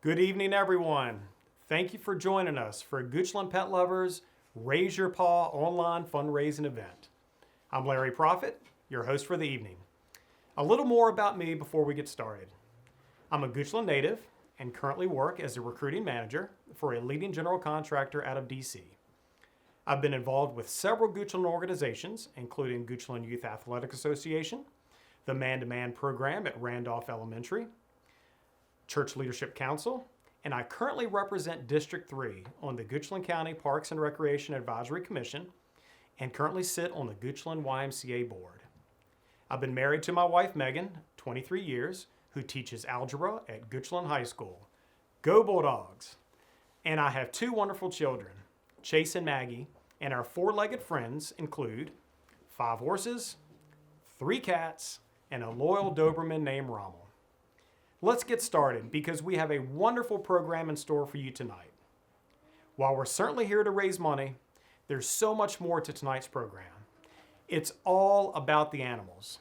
Good evening, everyone. Thank you for joining us for Goochland Pet Lovers Raise Your Paw online fundraising event. I'm Larry Prophet, your host for the evening. A little more about me before we get started. I'm a Goochland native and currently work as a recruiting manager for a leading general contractor out of DC. I've been involved with several Goochland organizations, including Goochland Youth Athletic Association, the Man-to-Man program at Randolph Elementary, Church Leadership Council, and I currently represent District 3 on the Goochland County Parks and Recreation Advisory Commission and currently sit on the Goochland YMCA board. I've been married to my wife, Megan, 23 years, who teaches algebra at Goochland High School. Go Bulldogs! And I have two wonderful children, Chase and Maggie, and our four-legged friends include 5 horses, 3 cats, and a loyal Doberman named Rommel. Let's get started because we have a wonderful program in store for you tonight. While we're certainly here to raise money, there's so much more to tonight's program. It's all about the animals.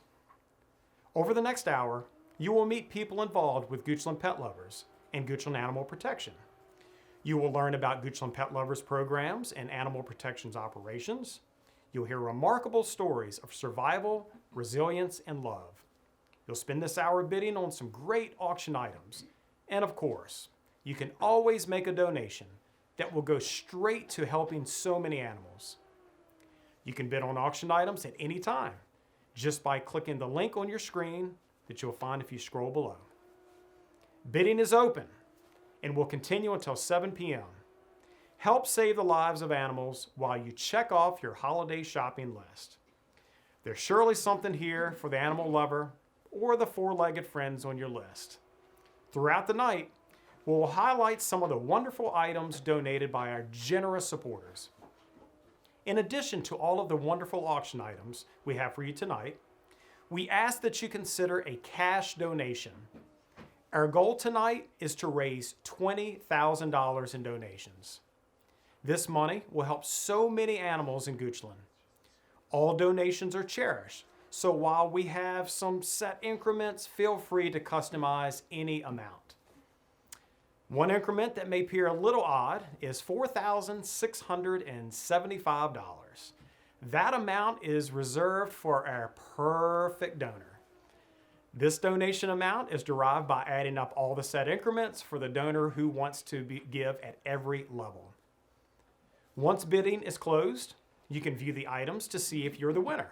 Over the next hour, you will meet people involved with Goochland Pet Lovers and Goochland Animal Protection. You will learn about Goochland Pet Lovers programs and animal protections operations. You'll hear remarkable stories of survival, resilience, and love. You'll spend this hour bidding on some great auction items. And of course, you can always make a donation that will go straight to helping so many animals. You can bid on auction items at any time just by clicking the link on your screen that you'll find if you scroll below. Bidding is open and will continue until 7 p.m. Help save the lives of animals while you check off your holiday shopping list. There's surely something here for the animal lover or the four-legged friends on your list. Throughout the night, we'll highlight some of the wonderful items donated by our generous supporters. In addition to all of the wonderful auction items we have for you tonight, we ask that you consider a cash donation. Our goal tonight is to raise $20,000 in donations. This money will help so many animals in Goochland. All donations are cherished, so while we have some set increments, feel free to customize any amount. One increment that may appear a little odd is $4,675. That amount is reserved for our perfect donor. This donation amount is derived by adding up all the set increments for the donor who wants to give at every level. Once bidding is closed, you can view the items to see if you're the winner.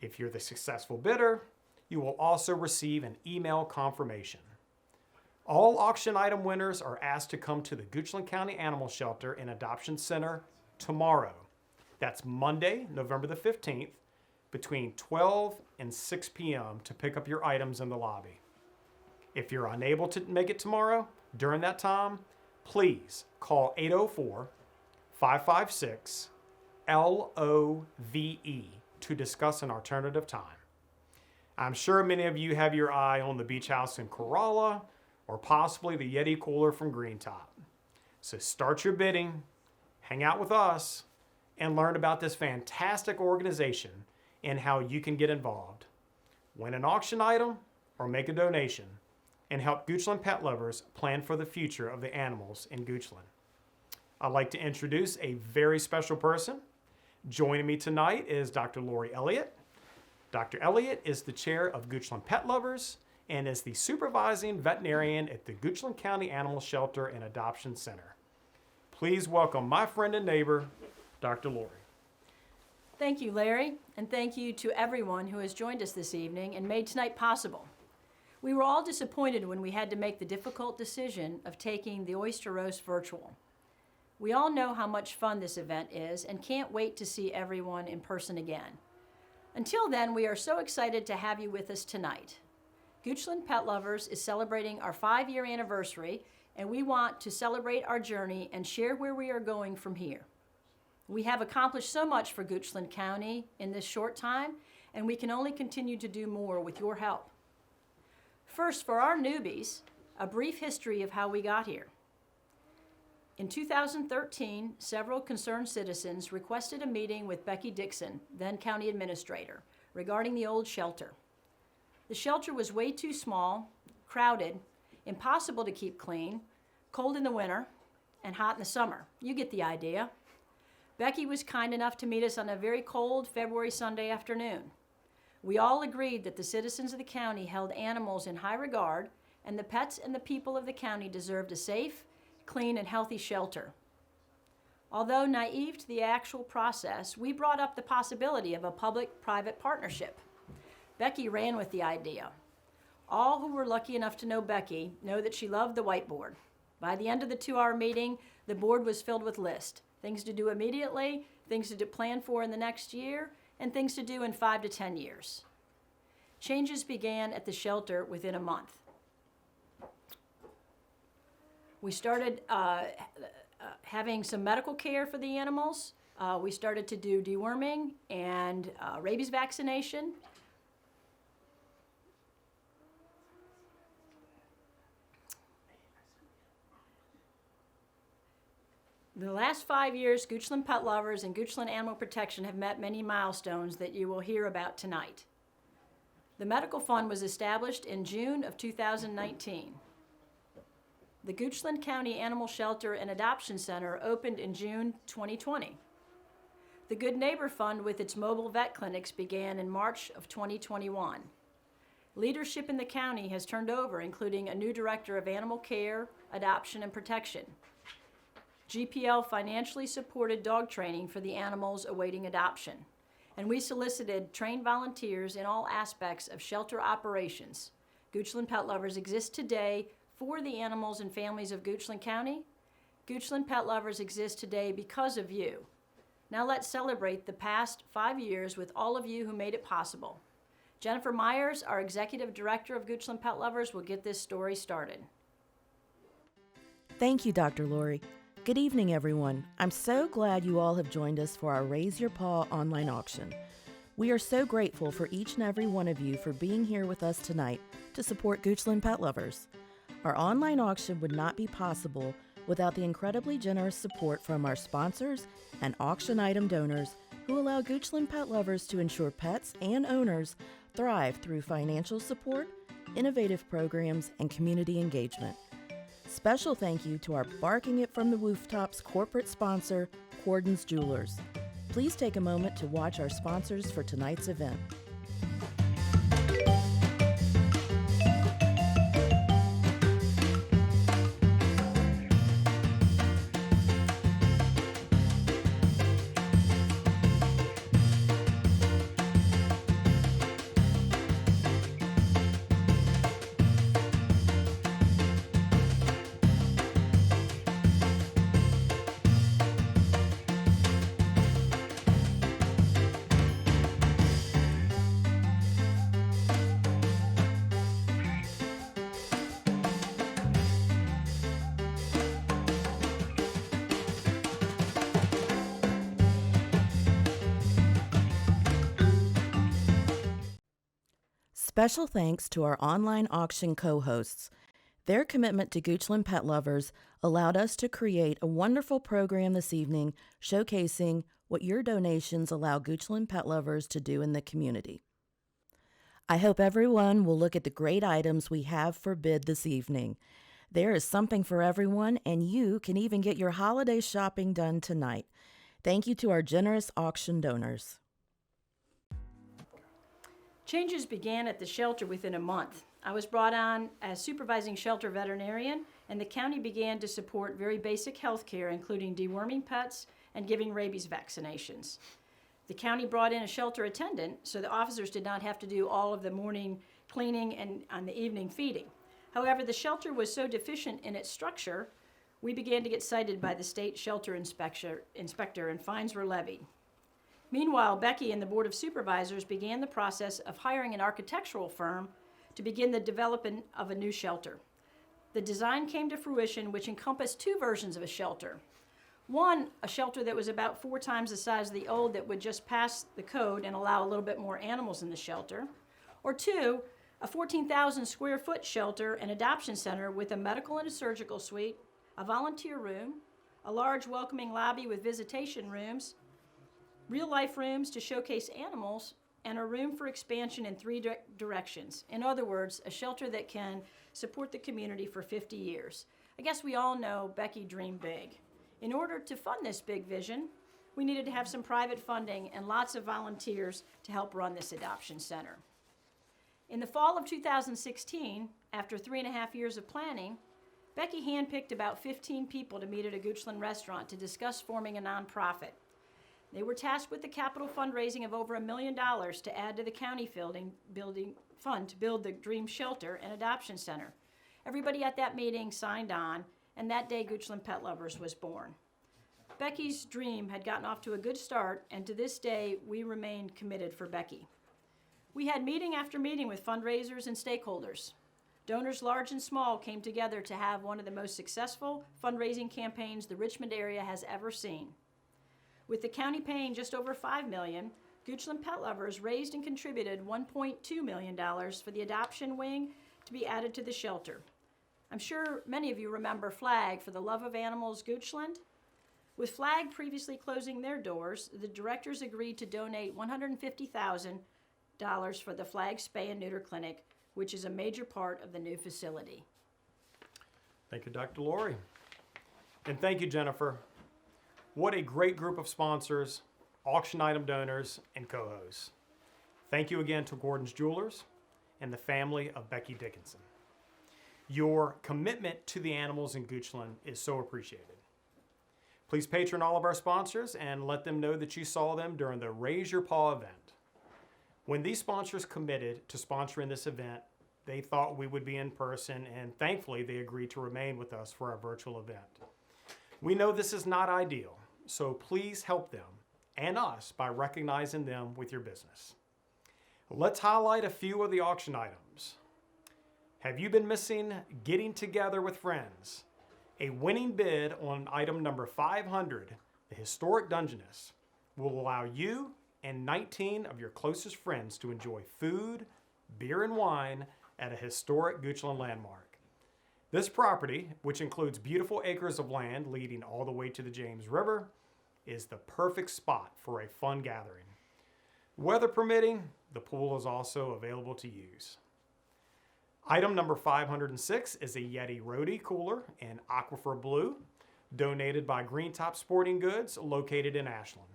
If you're the successful bidder, you will also receive an email confirmation. All auction item winners are asked to come to the Goochland County Animal Shelter and Adoption Center tomorrow. That's Monday, November the 15th, between 12 and 6 p.m. to pick up your items in the lobby. If you're unable to make it tomorrow, during that time, please call 804-556-LOVE to discuss an alternative time. I'm sure many of you have your eye on the beach house in Corolla or possibly the Yeti cooler from Green Top. So start your bidding, hang out with us, and learn about this fantastic organization and how you can get involved. Win an auction item or make a donation and help Goochland Pet Lovers plan for the future of the animals in Goochland. I'd like to introduce a very special person. Joining me tonight is Dr. Lori Elliott. Dr. Elliott is the chair of Goochland Pet Lovers and is the supervising veterinarian at the Goochland County Animal Shelter and Adoption Center. Please welcome my friend and neighbor, Dr. Lori. Thank you, Larry, and thank you to everyone who has joined us this evening and made tonight possible. We were all disappointed when we had to make the difficult decision of taking the Oyster Roast virtual. We all know how much fun this event is and can't wait to see everyone in person again. Until then, we are so excited to have you with us tonight. Goochland Pet Lovers is celebrating our 5-year anniversary, and we want to celebrate our journey and share where we are going from here. We have accomplished so much for Goochland County in this short time, and we can only continue to do more with your help. First, for our newbies, a brief history of how we got here. In 2013, several concerned citizens requested a meeting with Becky Dixon, then county administrator, regarding the old shelter. The shelter was way too small, crowded, impossible to keep clean, cold in the winter, and hot in the summer. You get the idea. Becky was kind enough to meet us on a very cold February Sunday afternoon. We all agreed that the citizens of the county held animals in high regard, and the pets and the people of the county deserved a safe, clean, and healthy shelter. Although naive to the actual process, we brought up the possibility of a public-private partnership. Becky ran with the idea. All who were lucky enough to know Becky know that she loved the whiteboard. By the end of the 2-hour meeting, the board was filled with lists. Things to do immediately, things to plan for in the next year, and things to do in 5 to 10 years. Changes began at the shelter within a month. We started having some medical care for the animals. We started to do deworming and rabies vaccination. The last 5 years, Goochland Pet Lovers and Goochland Animal Protection have met many milestones that you will hear about tonight. The medical fund was established in June of 2019. The Goochland County Animal Shelter and Adoption Center opened in June 2020. The Good Neighbor Fund with its mobile vet clinics began in March of 2021. Leadership in the county has turned over, including a new director of animal care, adoption, and protection. GPL financially supported dog training for the animals awaiting adoption, and we solicited trained volunteers in all aspects of shelter operations. Goochland Pet Lovers exists today for the animals and families of Goochland County. Goochland Pet Lovers exists today because of you. Now let's celebrate the past 5 years with all of you who made it possible. Jennifer Myers, our Executive Director of Goochland Pet Lovers, will get this story started. Thank you, Dr. Lori. Good evening, everyone. I'm so glad you all have joined us for our Raise Your Paw online auction. We are so grateful for each and every one of you for being here with us tonight to support Goochland Pet Lovers. Our online auction would not be possible without the incredibly generous support from our sponsors and auction item donors who allow Goochland Pet Lovers to ensure pets and owners thrive through financial support, innovative programs, and community engagement. Special thank you to our Barking It from the Rooftops corporate sponsor, Cordon's Jewelers. Please take a moment to watch our sponsors for tonight's event. Special thanks to our online auction co-hosts. Their commitment to Goochland Pet Lovers allowed us to create a wonderful program this evening showcasing what your donations allow Goochland Pet Lovers to do in the community. I hope everyone will look at the great items we have for bid this evening. There is something for everyone, and you can even get your holiday shopping done tonight. Thank you to our generous auction donors. Changes began at the shelter within a month. I was brought on as supervising shelter veterinarian, and the county began to support very basic health care, including deworming pets and giving rabies vaccinations. The county brought in a shelter attendant, so the officers did not have to do all of the morning cleaning and on the evening feeding. However, the shelter was so deficient in its structure, we began to get cited by the state shelter inspector and fines were levied. Meanwhile, Becky and the Board of Supervisors began the process of hiring an architectural firm to begin the development of a new shelter. The design came to fruition, which encompassed two versions of a shelter. One, a shelter that was about 4 times the size of the old that would just pass the code and allow a little bit more animals in the shelter. Or two, a 14,000 square foot shelter and adoption center with a medical and a surgical suite, a volunteer room, a large welcoming lobby with visitation rooms, real-life rooms to showcase animals, and a room for expansion in three directions. In other words, a shelter that can support the community for 50 years. I guess we all know Becky dreamed big. In order to fund this big vision, we needed to have some private funding and lots of volunteers to help run this adoption center. In the fall of 2016, after 3.5 years of planning, Becky handpicked about 15 people to meet at a Goochland restaurant to discuss forming a nonprofit. They were tasked with the capital fundraising of over $1 million to add to the county building fund to build the Dream Shelter and Adoption Center. Everybody at that meeting signed on, and that day Goochland Pet Lovers was born. Becky's dream had gotten off to a good start, and to this day, we remained committed for Becky. We had meeting after meeting with fundraisers and stakeholders. Donors large and small came together to have one of the most successful fundraising campaigns the Richmond area has ever seen. With the county paying just over $5 million, Goochland Pet Lovers raised and contributed $1.2 million for the adoption wing to be added to the shelter. I'm sure many of you remember FLAG, for the Love of Animals Goochland. With FLAG previously closing their doors, the directors agreed to donate $150,000 for the FLAG Spay and Neuter Clinic, which is a major part of the new facility. Thank you, Dr. Lori. And thank you, Jennifer. What a great group of sponsors, auction item donors, and co-hosts. Thank you again to Gordon's Jewelers and the family of Becky Dickinson. Your commitment to the animals in Goochland is so appreciated. Please patron all of our sponsors and let them know that you saw them during the Raise Your Paw event. When these sponsors committed to sponsoring this event, they thought we would be in person, and thankfully they agreed to remain with us for our virtual event. We know this is not ideal, so please help them and us by recognizing them with your business. Let's highlight a few of the auction items. Have you been missing getting together with friends? A winning bid on item number 500, the Historic Dungeness, will allow you and 19 of your closest friends to enjoy food, beer, and wine at a historic Goochland landmark. This property, which includes beautiful acres of land leading all the way to the James River, is the perfect spot for a fun gathering. Weather permitting, the pool is also available to use. Item number 506 is a Yeti Roadie cooler in Aquifer Blue, donated by Greentop Sporting Goods, located in Ashland.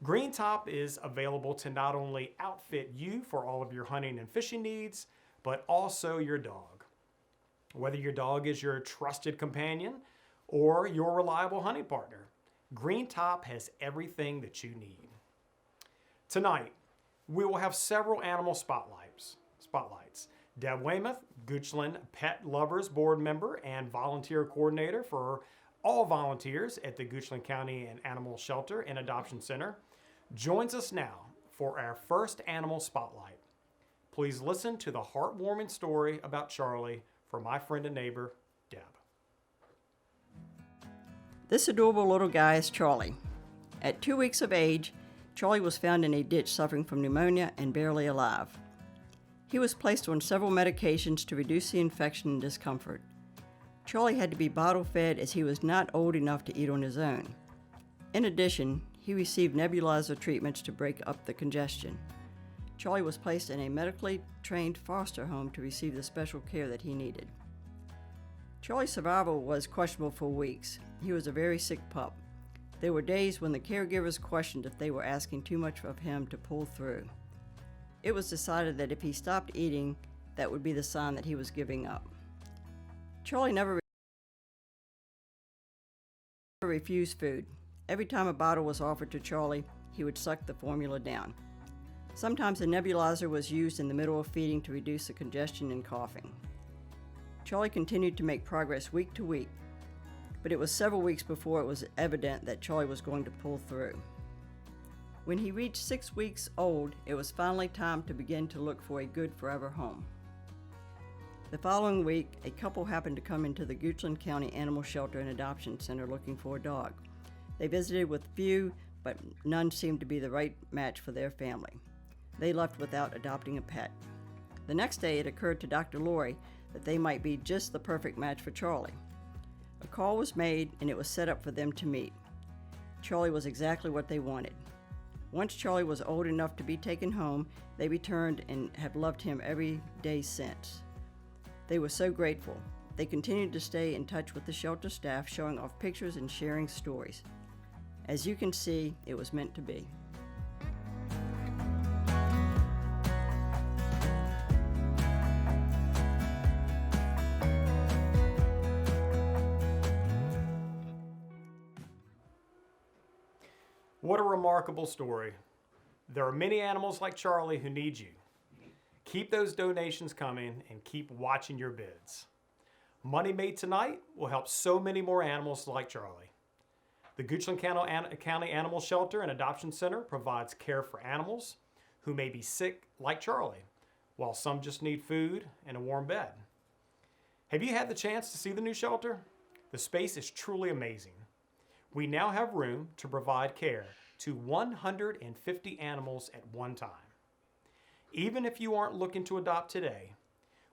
Greentop is available to not only outfit you for all of your hunting and fishing needs, but also your dog. Whether your dog is your trusted companion or your reliable hunting partner, Greentop has everything that you need. Tonight, we will have several animal spotlights. Deb Weymouth, Goochland Pet Lovers Board member and volunteer coordinator for all volunteers at the Goochland County and Animal Shelter and Adoption Center, joins us now for our first animal spotlight. Please listen to the heartwarming story about Charlie from my friend and neighbor, Deb. This adorable little guy is Charlie. At 2 weeks of age, Charlie was found in a ditch suffering from pneumonia and barely alive. He was placed on several medications to reduce the infection and discomfort. Charlie had to be bottle fed as he was not old enough to eat on his own. In addition, he received nebulizer treatments to break up the congestion. Charlie was placed in a medically trained foster home to receive the special care that he needed. Charlie's survival was questionable for weeks. He was a very sick pup. There were days when the caregivers questioned if they were asking too much of him to pull through. It was decided that if he stopped eating, that would be the sign that he was giving up. Charlie never refused food. Every time a bottle was offered to Charlie, he would suck the formula down. Sometimes a nebulizer was used in the middle of feeding to reduce the congestion and coughing. Charlie continued to make progress week to week, but it was several weeks before it was evident that Charlie was going to pull through. When he reached 6 weeks old, it was finally time to begin to look for a good forever home. The following week, a couple happened to come into the Goochland County Animal Shelter and Adoption Center looking for a dog. They visited with few, but none seemed to be the right match for their family. They left without adopting a pet. The next day, it occurred to Dr. Lori that they might be just the perfect match for Charlie. A call was made, and it was set up for them to meet. Charlie was exactly what they wanted. Once Charlie was old enough to be taken home, they returned and have loved him every day since. They were so grateful. They continued to stay in touch with the shelter staff, showing off pictures and sharing stories. As you can see, it was meant to be. What a remarkable story. There are many animals like Charlie who need you. Keep those donations coming and keep watching your bids. Money made tonight will help so many more animals like Charlie. The Goochland County Animal Shelter and Adoption Center provides care for animals who may be sick like Charlie, while some just need food and a warm bed. Have you had the chance to see the new shelter? The space is truly amazing. We now have room to provide care to 150 animals at one time. Even if you aren't looking to adopt today,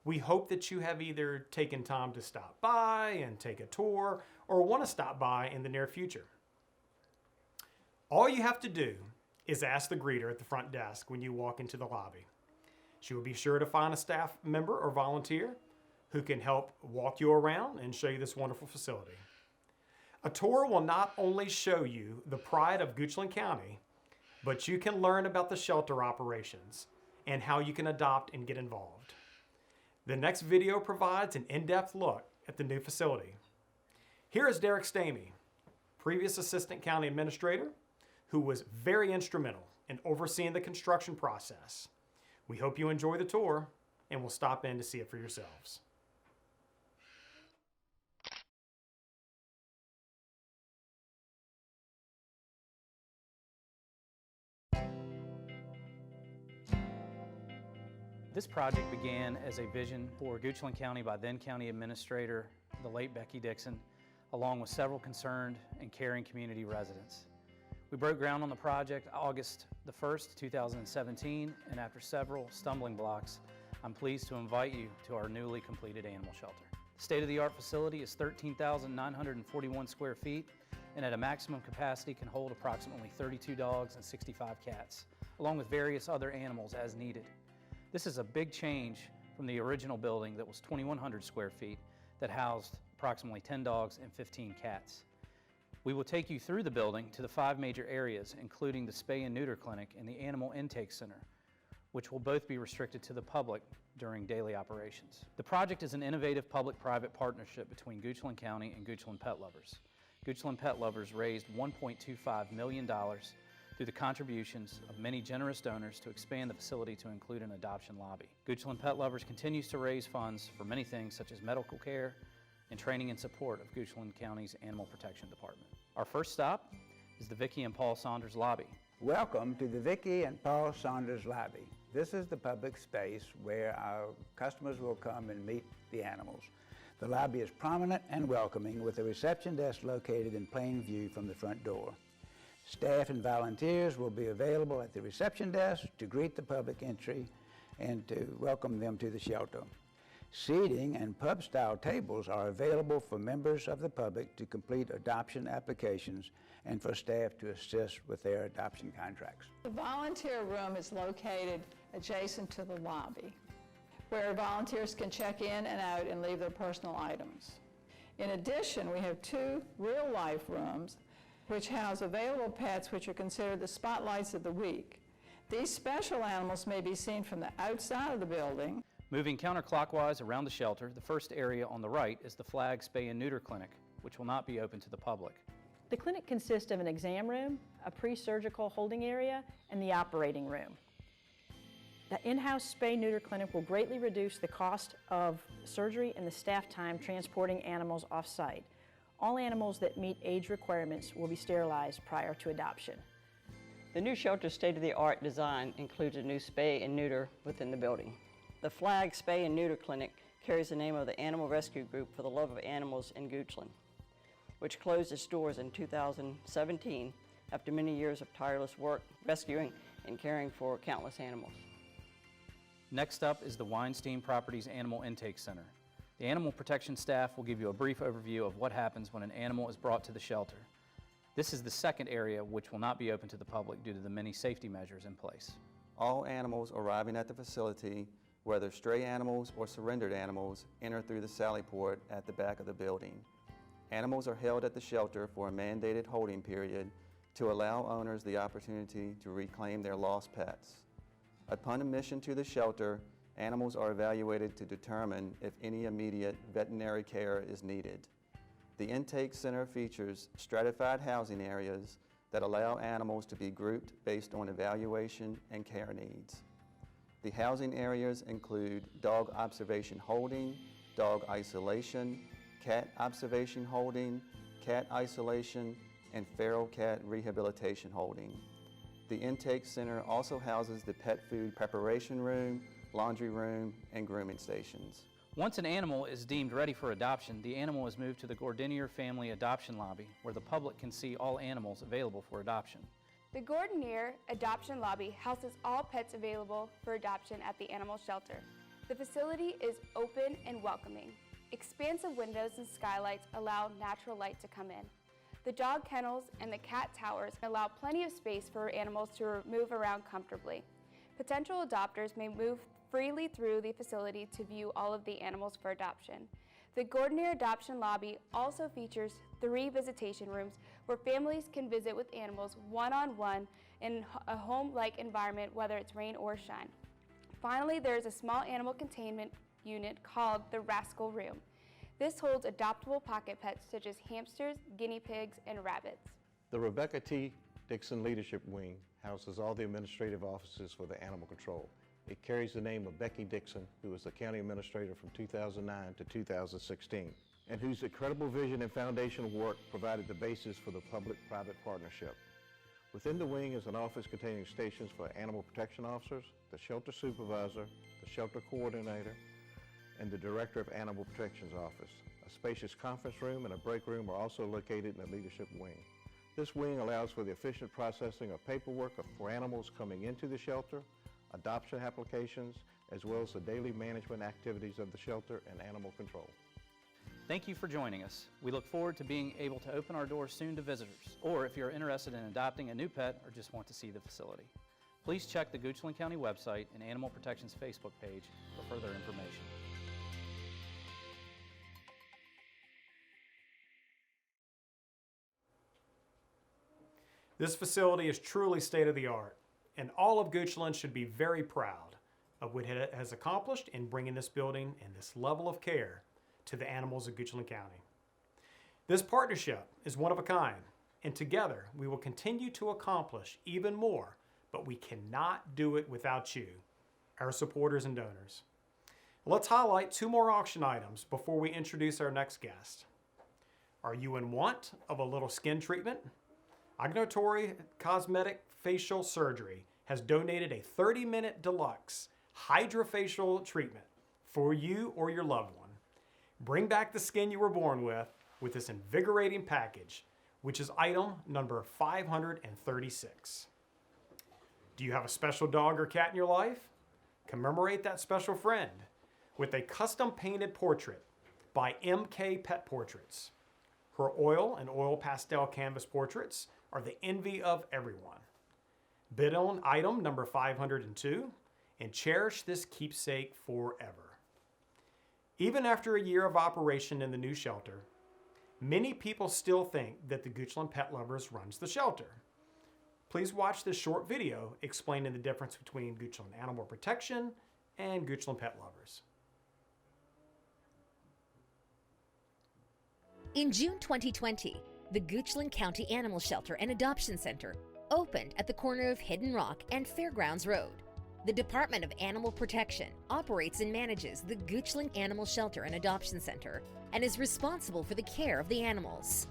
we hope that you have either taken time to stop by and take a tour or want to stop by in the near future. All you have to do is ask the greeter at the front desk when you walk into the lobby. She will be sure to find a staff member or volunteer who can help walk you around and show you this wonderful facility. A tour will not only show you the pride of Goochland County, but you can learn about the shelter operations and how you can adopt and get involved. The next video provides an in-depth look at the new facility. Here is Derek Stamey, previous Assistant County Administrator, who was very instrumental in overseeing the construction process. We hope you enjoy the tour and will stop in to see it for yourselves. This project began as a vision for Goochland County by then County Administrator, the late Becky Dixon, along with several concerned and caring community residents. We broke ground on the project August the 1st, 2017, and after several stumbling blocks, I'm pleased to invite you to our newly completed animal shelter. The state-of-the-art facility is 13,941 square feet and at a maximum capacity can hold approximately 32 dogs and 65 cats, along with various other animals as needed. This is a big change from the original building that was 2,100 square feet that housed approximately 10 dogs and 15 cats. We will take you through the building to the 5 major areas, including the spay and neuter clinic and the animal intake center, which will both be restricted to the public during daily operations. The project is an innovative public-private partnership between Goochland County and Goochland Pet Lovers. Goochland Pet Lovers raised $1.25 million through the contributions of many generous donors to expand the facility to include an adoption lobby. Goochland Pet Lovers continues to raise funds for many things such as medical care and training and support of Goochland County's Animal Protection Department. Our first stop is the Vicki and Paul Saunders lobby. Welcome to the Vicki and Paul Saunders lobby. This is the public space where our customers will come and meet the animals. The lobby is prominent and welcoming with a reception desk located in plain view from the front door. Staff and volunteers will be available at the reception desk to greet the public entry and to welcome them to the shelter. Seating and pub-style tables are available for members of the public to complete adoption applications and for staff to assist with their adoption contracts. The volunteer room is located adjacent to the lobby, where volunteers can check in and out and leave their personal items. In addition, we have 2 real-life rooms which house available pets which are considered the spotlights of the week. These special animals may be seen from the outside of the building. Moving counterclockwise around the shelter, the first area on the right is the Flag Spay and Neuter Clinic, which will not be open to the public. The clinic consists of an exam room, a pre-surgical holding area, and the operating room. The in-house spay-neuter clinic will greatly reduce the cost of surgery and the staff time transporting animals off-site. All animals that meet age requirements will be sterilized prior to adoption. The new shelter's state-of-the-art design includes a new spay and neuter within the building. The Flag Spay and Neuter Clinic carries the name of the Animal Rescue Group for the Love of Animals in Goochland, which closed its doors in 2017 after many years of tireless work rescuing and caring for countless animals. Next up is the Weinstein Properties Animal Intake Center. The animal protection staff will give you a brief overview of what happens when an animal is brought to the shelter. This is the second area which will not be open to the public due to the many safety measures in place. All animals arriving at the facility, whether stray animals or surrendered animals, enter through the sally port at the back of the building. Animals are held at the shelter for a mandated holding period to allow owners the opportunity to reclaim their lost pets. Upon admission to the shelter, animals are evaluated to determine if any immediate veterinary care is needed. The intake center features stratified housing areas that allow animals to be grouped based on evaluation and care needs. The housing areas include dog observation holding, dog isolation, cat observation holding, cat isolation, and feral cat rehabilitation holding. The intake center also houses the pet food preparation room, laundry room, and grooming stations. Once an animal is deemed ready for adoption, the animal is moved to the Gordinier Family Adoption Lobby, where the public can see all animals available for adoption. The Gordinier Adoption Lobby houses all pets available for adoption at the animal shelter. The facility is open and welcoming. Expansive windows and skylights allow natural light to come in. The dog kennels and the cat towers allow plenty of space for animals to move around comfortably. Potential adopters may move freely through the facility to view all of the animals for adoption. The Gordinier Adoption Lobby also features 3 visitation rooms where families can visit with animals one-on-one in a home-like environment, whether it's rain or shine. Finally, there is a small animal containment unit called the Rascal Room. This holds adoptable pocket pets such as hamsters, guinea pigs, and rabbits. The Rebecca T. Dixon Leadership Wing houses all the administrative offices for the animal control. It carries the name of Becky Dixon, who was the county administrator from 2009 to 2016, and whose incredible vision and foundational work provided the basis for the public-private partnership. Within the wing is an office containing stations for animal protection officers, the shelter supervisor, the shelter coordinator, and the director of animal protection's office. A spacious conference room and a break room are also located in the leadership wing. This wing allows for the efficient processing of paperwork for animals coming into the shelter, adoption applications, as well as the daily management activities of the shelter and animal control. Thank you for joining us. We look forward to being able to open our doors soon to visitors, or if you're interested in adopting a new pet or just want to see the facility. Please check the Goochland County website and Animal Protection's Facebook page for further information. This facility is truly state-of-the-art, and all of Goochland should be very proud of what it has accomplished in bringing this building and this level of care to the animals of Goochland County. This partnership is one of a kind, and together we will continue to accomplish even more, but we cannot do it without you, our supporters and donors. Let's highlight 2 more auction items before we introduce our next guest. Are you in want of a little skin treatment? Agnotori Cosmetic Facial Surgery has donated a 30-minute deluxe hydrofacial treatment for you or your loved one. Bring back the skin you were born with this invigorating package, which is item number 536. Do you have a special dog or cat in your life? Commemorate that special friend with a custom painted portrait by MK Pet Portraits. Her oil and oil pastel canvas portraits are the envy of everyone. Bid on item number 502 and cherish this keepsake forever. Even after a year of operation in the new shelter, many people still think that the Goochland Pet Lovers runs the shelter. Please watch this short video explaining the difference between Goochland Animal Protection and Goochland Pet Lovers. In June 2020, the Goochland County Animal Shelter and Adoption Center opened at the corner of Hidden Rock and Fairgrounds Road. The Department of Animal Protection operates and manages the Goochland Animal Shelter and Adoption Center and is responsible for the care of the animals.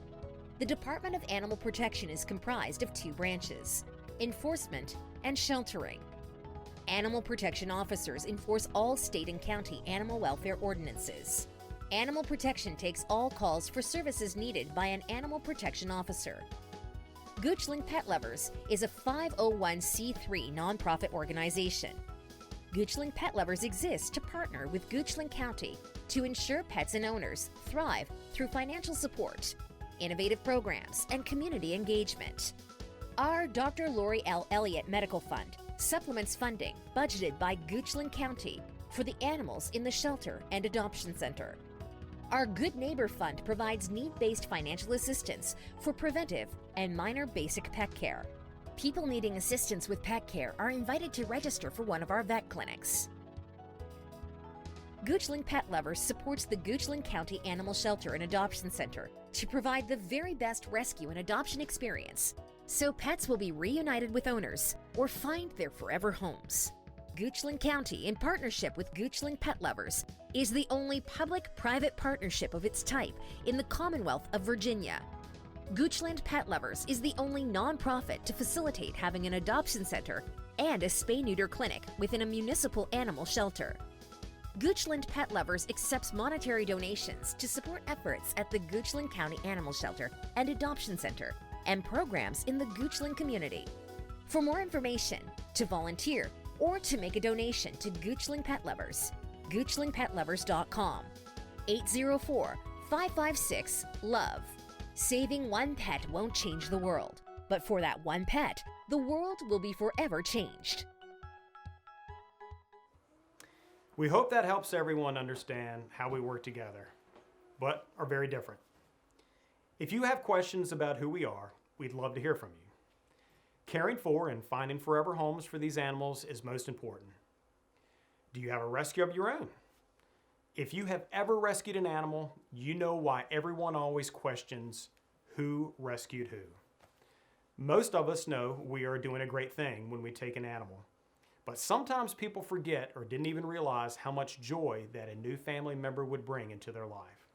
The Department of Animal Protection is comprised of 2 branches: enforcement and sheltering. Animal protection officers enforce all state and county animal welfare ordinances. Animal Protection takes all calls for services needed by an animal protection officer. Goochland Pet Lovers is a 501c3 nonprofit organization. Goochland Pet Lovers exists to partner with Goochland County to ensure pets and owners thrive through financial support, innovative programs, and community engagement. Our Dr. Lori L. Elliott Medical Fund supplements funding budgeted by Goochland County for the animals in the shelter and adoption center. Our Good Neighbor Fund provides need-based financial assistance for preventive and minor basic pet care. People needing assistance with pet care are invited to register for one of our vet clinics. Goochland Pet Lovers supports the Goochland County Animal Shelter and Adoption Center to provide the very best rescue and adoption experience, so pets will be reunited with owners or find their forever homes. Goochland County, in partnership with Goochland Pet Lovers, is the only public-private partnership of its type in the Commonwealth of Virginia. Goochland Pet Lovers is the only nonprofit to facilitate having an adoption center and a spay-neuter clinic within a municipal animal shelter. Goochland Pet Lovers accepts monetary donations to support efforts at the Goochland County Animal Shelter and Adoption Center and programs in the Goochland community. For more information, to volunteer, or to make a donation to Goochland Pet Lovers, goochlandpetlovers.com, 804-556-LOVE. Saving one pet won't change the world, but for that one pet, the world will be forever changed. We hope that helps everyone understand how we work together, but are very different. If you have questions about who we are, we'd love to hear from you. Caring for and finding forever homes for these animals is most important. Do you have a rescue of your own? If you have ever rescued an animal, you know why everyone always questions who rescued who. Most of us know we are doing a great thing when we take an animal, but sometimes people forget or didn't even realize how much joy that a new family member would bring into their life.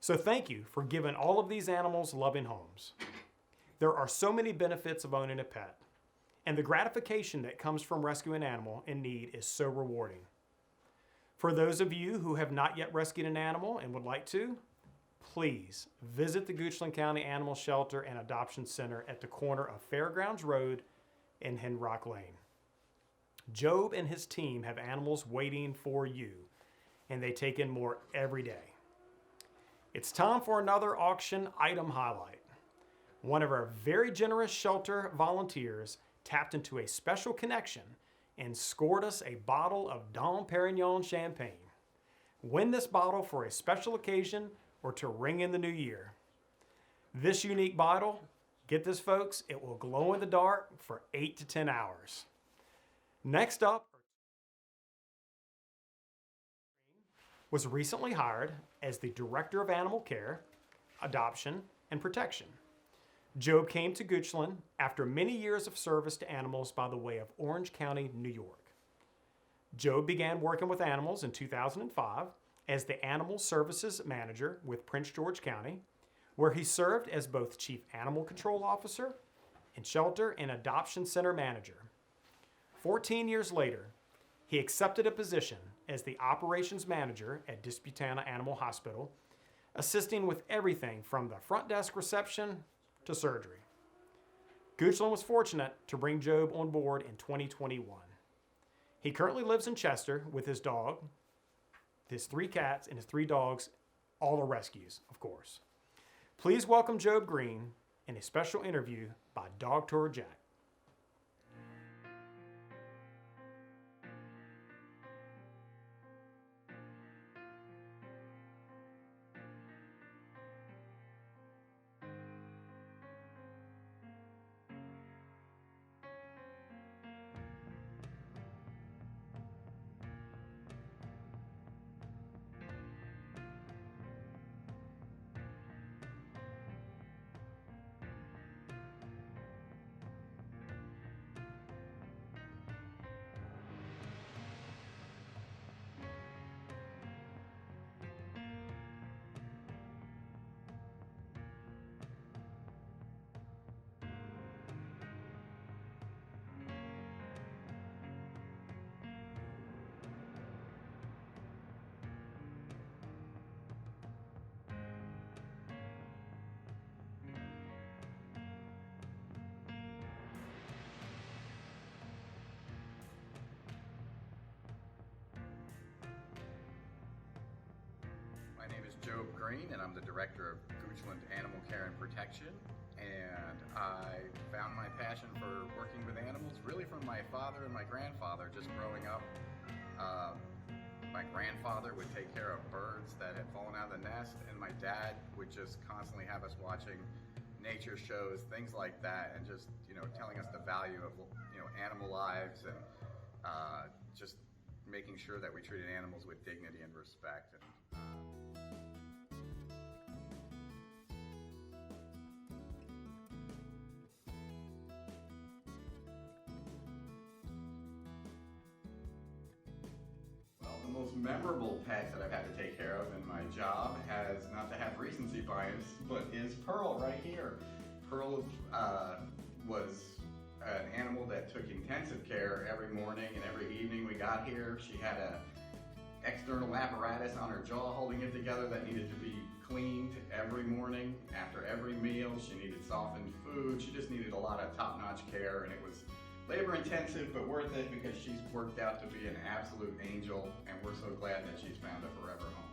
So thank you for giving all of these animals loving homes. There are so many benefits of owning a pet, and the gratification that comes from rescuing an animal in need is so rewarding. For those of you who have not yet rescued an animal and would like to, please visit the Goochland County Animal Shelter and Adoption Center at the corner of Fairgrounds Road and Henrock Lane. Job and his team have animals waiting for you, and they take in more every day. It's time for another auction item highlight. One of our very generous shelter volunteers tapped into a special connection and scored us a bottle of Dom Perignon champagne. Win this bottle for a special occasion or to ring in the new year. This unique bottle, get this folks, it will glow in the dark for 8 to 10 hours. Next up was recently hired as the Director of Animal Care, Adoption, and Protection. Job came to Goochland after many years of service to animals by the way of Orange County, New York. Job began working with animals in 2005 as the Animal Services Manager with Prince George County, where he served as both Chief Animal Control Officer and Shelter and Adoption Center Manager. 14 years later, he accepted a position as the Operations Manager at Disputana Animal Hospital, assisting with everything from the front desk reception to surgery. Goochland was fortunate to bring Job on board in 2021. He currently lives in Chester with his dog, his 3 cats, and his 3 dogs, all are rescues, of course. Please welcome Job Green in a special interview by Dog Tour Jack. Green, and I'm the Director of Goochland Animal Care and Protection. And I found my passion for working with animals really from my father and my grandfather just growing up. My grandfather would take care of birds that had fallen out of the nest, and my dad would just constantly have us watching nature shows, things like that, and just, telling us the value of, animal lives and just making sure that we treated animals with dignity and respect. The most memorable pet that I've had to take care of in my job has, not to have recency bias, but is Pearl right here. Pearl was an animal that took intensive care every morning and every evening we got here. She had a external apparatus on her jaw holding it together that needed to be cleaned every morning after every meal. She needed softened food. She just needed a lot of top-notch care, and it was labor intensive, but worth it because she's worked out to be an absolute angel, and we're so glad that she's found a forever home.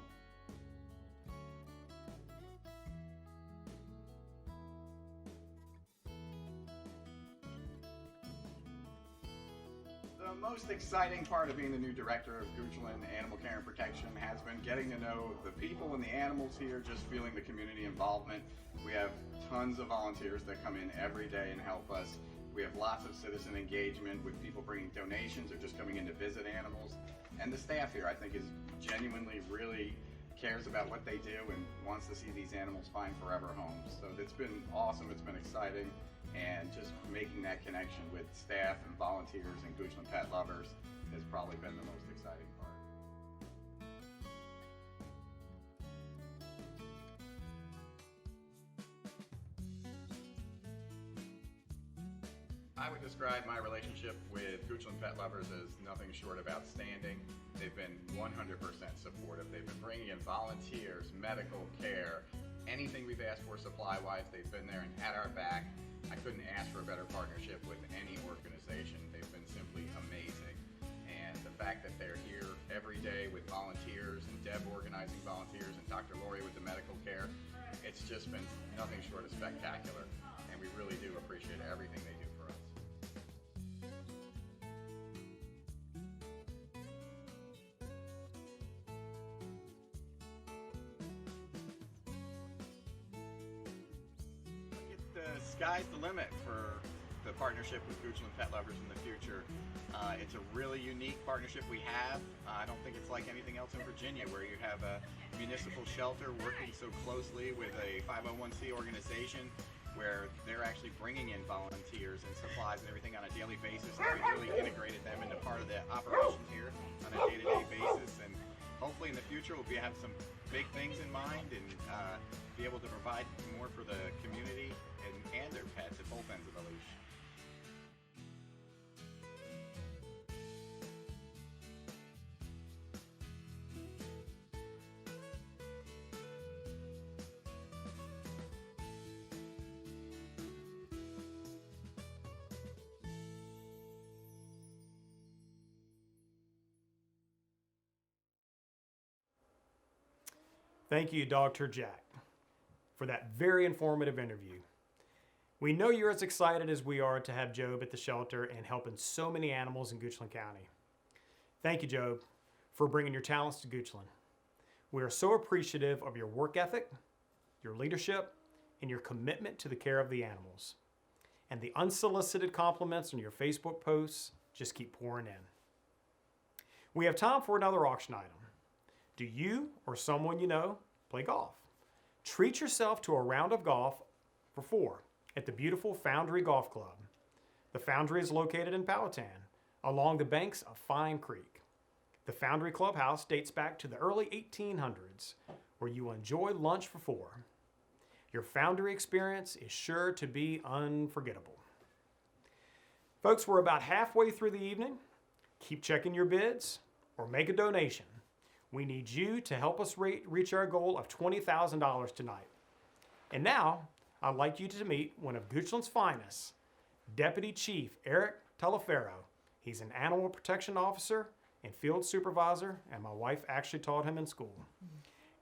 The most exciting part of being the new director of Goochland Animal Care and Protection has been getting to know the people and the animals here, just feeling the community involvement. We have tons of volunteers that come in every day and help us. We have lots of citizen engagement with people bringing donations or just coming in to visit animals. And the staff here, I think, is genuinely really cares about what they do and wants to see these animals find forever homes. So it's been awesome, it's been exciting, and just making that connection with staff and volunteers and Goochland pet lovers has probably been the most exciting part. I would describe my relationship with Goochland pet lovers as nothing short of outstanding. They've been 100% supportive. They've been bringing in volunteers, medical care, anything we've asked for supply-wise, they've been there and had our back. I couldn't ask for a better partnership with any organization. They've been simply amazing. And the fact that they're here every day with volunteers, and Deb organizing volunteers, and Dr. Lori with the medical care, it's just been nothing short of spectacular. And we really do appreciate everything they do for us. The sky's the limit for the partnership with Goochland Pet Lovers in the future. It's a really unique partnership we have. I don't think it's like anything else in Virginia, where you have a municipal shelter working so closely with a 501c organization, where they're actually bringing in volunteers and supplies and everything on a daily basis, and we've really integrated them into part of the operation here on a day-to-day basis. And hopefully in the future we'll have some big things in mind and be able to provide more for the community and their pets at both ends of the leash. Thank you, Dr. Jack, for that very informative interview. We know you're as excited as we are to have Job at the shelter and helping so many animals in Goochland County. Thank you, Job, for bringing your talents to Goochland. We are so appreciative of your work ethic, your leadership, and your commitment to the care of the animals. And the unsolicited compliments on your Facebook posts just keep pouring in. We have time for another auction item. Do you or someone you know play golf? Treat yourself to a round of golf for 4 at the beautiful Foundry Golf Club. The Foundry is located in Powhatan, along the banks of Fine Creek. The Foundry Clubhouse dates back to the early 1800s, where you enjoy lunch for 4. Your Foundry experience is sure to be unforgettable. Folks, we're about halfway through the evening. Keep checking your bids or make a donation. We need you to help us reach our goal of $20,000 tonight. And now, I'd like you to meet one of Goochland's finest, Deputy Chief Eric Talaferro. He's an animal protection officer and field supervisor, and my wife actually taught him in school.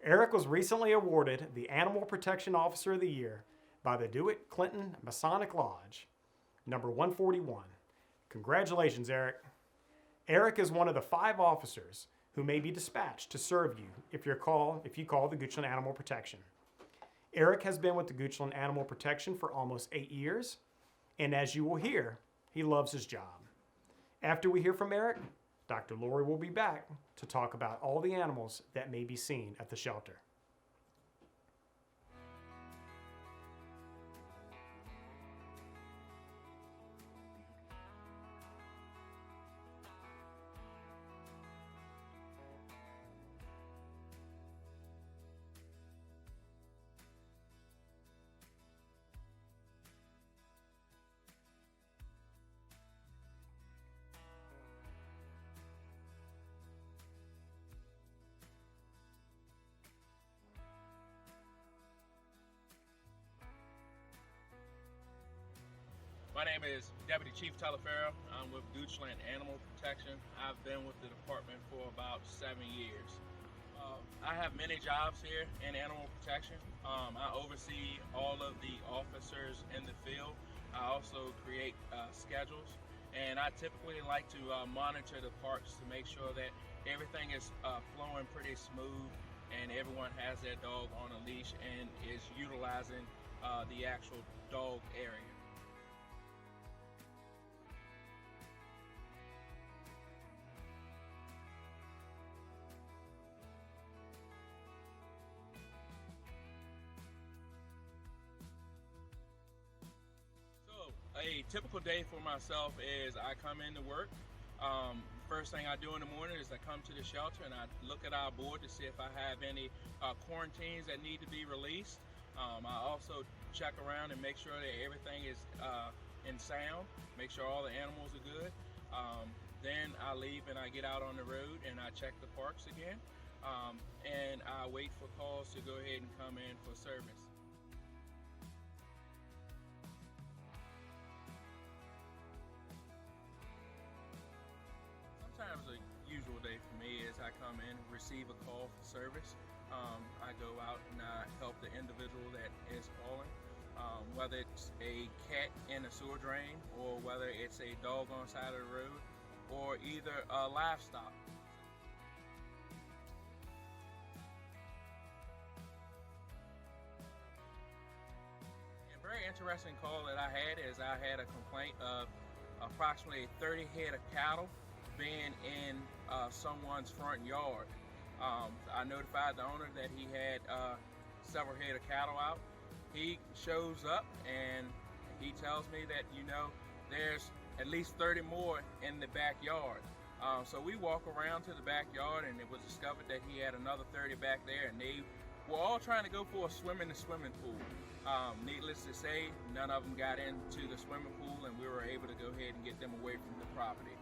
Eric was recently awarded the Animal Protection Officer of the Year by the DeWitt Clinton Masonic Lodge, number 141. Congratulations, Eric. Eric is one of the 5 officers who may be dispatched to serve you if you call the Goochland Animal Protection. Eric has been with the Goochland Animal Protection for almost 8 years, and as you will hear, he loves his job. After we hear from Eric, Dr. Lori will be back to talk about all the animals that may be seen at the shelter. My name is Deputy Chief Teleferro. I'm with Goochland Animal Protection. I've been with the department for about 7 years. I have many jobs here in animal protection. I oversee all of the officers in the field. I also create schedules, and I typically like to monitor the parks to make sure that everything is flowing pretty smooth and everyone has their dog on a leash and is utilizing the actual dog area. A typical day for myself is I come into work. First thing I do in the morning is I come to the shelter and I look at our board to see if I have any quarantines that need to be released. I also check around and make sure that everything is in sound, make sure all the animals are good. Then I leave and I get out on the road and I check the parks again. And I wait for calls to go ahead and come in for service. Sometimes a usual day for me is I come in, receive a call for service. I go out and I help the individual that is calling, whether it's a cat in a sewer drain or whether it's a dog on the side of the road or either a livestock. A very interesting call that I had is I had a complaint of approximately 30 head of cattle being in someone's front yard. I notified the owner that he had several head of cattle out. He shows up and he tells me that, there's at least 30 more in the backyard. So we walk around to the backyard and it was discovered that he had another 30 back there and they were all trying to go for a swim in the swimming pool. Needless to say, none of them got into the swimming pool and we were able to go ahead and get them away from the property.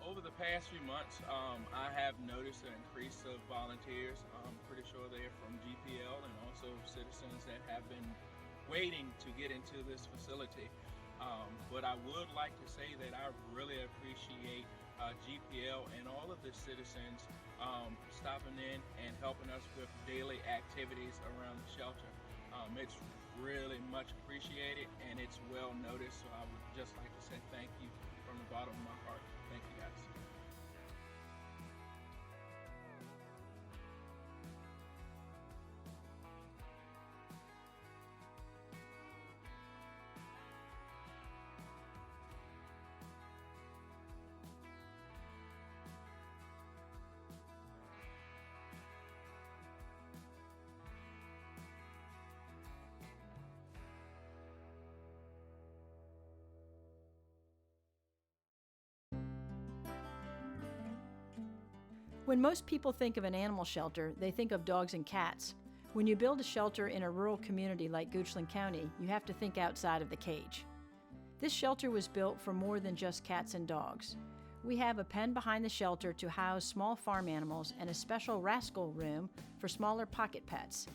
Over the past few months, I have noticed an increase of volunteers. I'm pretty sure they're from GPL and also citizens that have been waiting to get into this facility. But I would like to say that I really appreciate GPL and all of the citizens stopping in and helping us with daily activities around the shelter. It's really much appreciated and it's well noticed, so I would just like to say thank you from the bottom of my heart. Thank you, guys. When most people think of an animal shelter, they think of dogs and cats. When you build a shelter in a rural community like Goochland County, you have to think outside of the cage. This shelter was built for more than just cats and dogs. We have a pen behind the shelter to house small farm animals and a special rascal room for smaller pocket pets.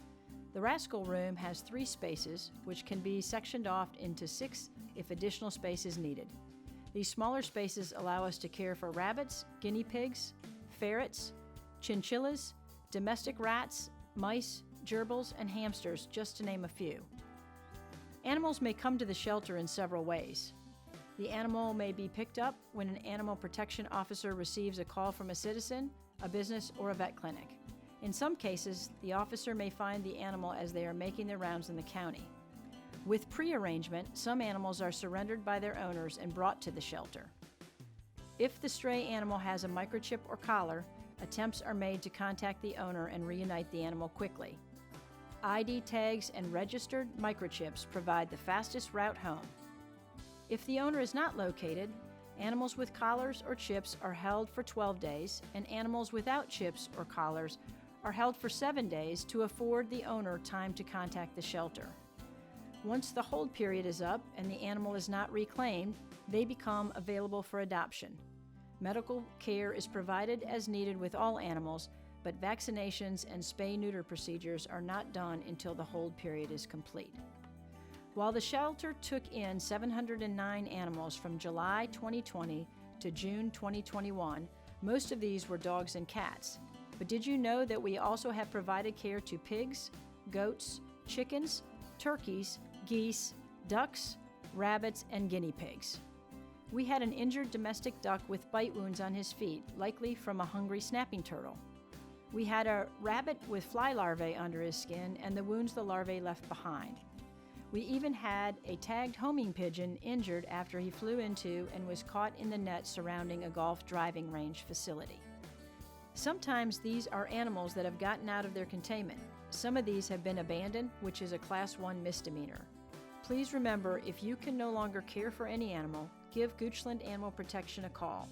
The rascal room has 3 spaces, which can be sectioned off into 6 if additional space is needed. These smaller spaces allow us to care for rabbits, guinea pigs, ferrets, chinchillas, domestic rats, mice, gerbils, and hamsters, just to name a few. Animals may come to the shelter in several ways. The animal may be picked up when an animal protection officer receives a call from a citizen, a business, or a vet clinic. In some cases, the officer may find the animal as they are making their rounds in the county. With pre-arrangement, some animals are surrendered by their owners and brought to the shelter. If the stray animal has a microchip or collar, attempts are made to contact the owner and reunite the animal quickly. ID tags and registered microchips provide the fastest route home. If the owner is not located, animals with collars or chips are held for 12 days, and animals without chips or collars are held for 7 days to afford the owner time to contact the shelter. Once the hold period is up and the animal is not reclaimed, they become available for adoption. Medical care is provided as needed with all animals, but vaccinations and spay-neuter procedures are not done until the hold period is complete. While the shelter took in 709 animals from July 2020 to June 2021, most of these were dogs and cats. But did you know that we also have provided care to pigs, goats, chickens, turkeys, geese, ducks, rabbits, and guinea pigs? We had an injured domestic duck with bite wounds on his feet, likely from a hungry snapping turtle. We had a rabbit with fly larvae under his skin and the wounds the larvae left behind. We even had a tagged homing pigeon injured after he flew into and was caught in the net surrounding a golf driving range facility. Sometimes these are animals that have gotten out of their containment. Some of these have been abandoned, which is a Class 1 misdemeanor. Please remember, if you can no longer care for any animal, give Goochland Animal Protection a call.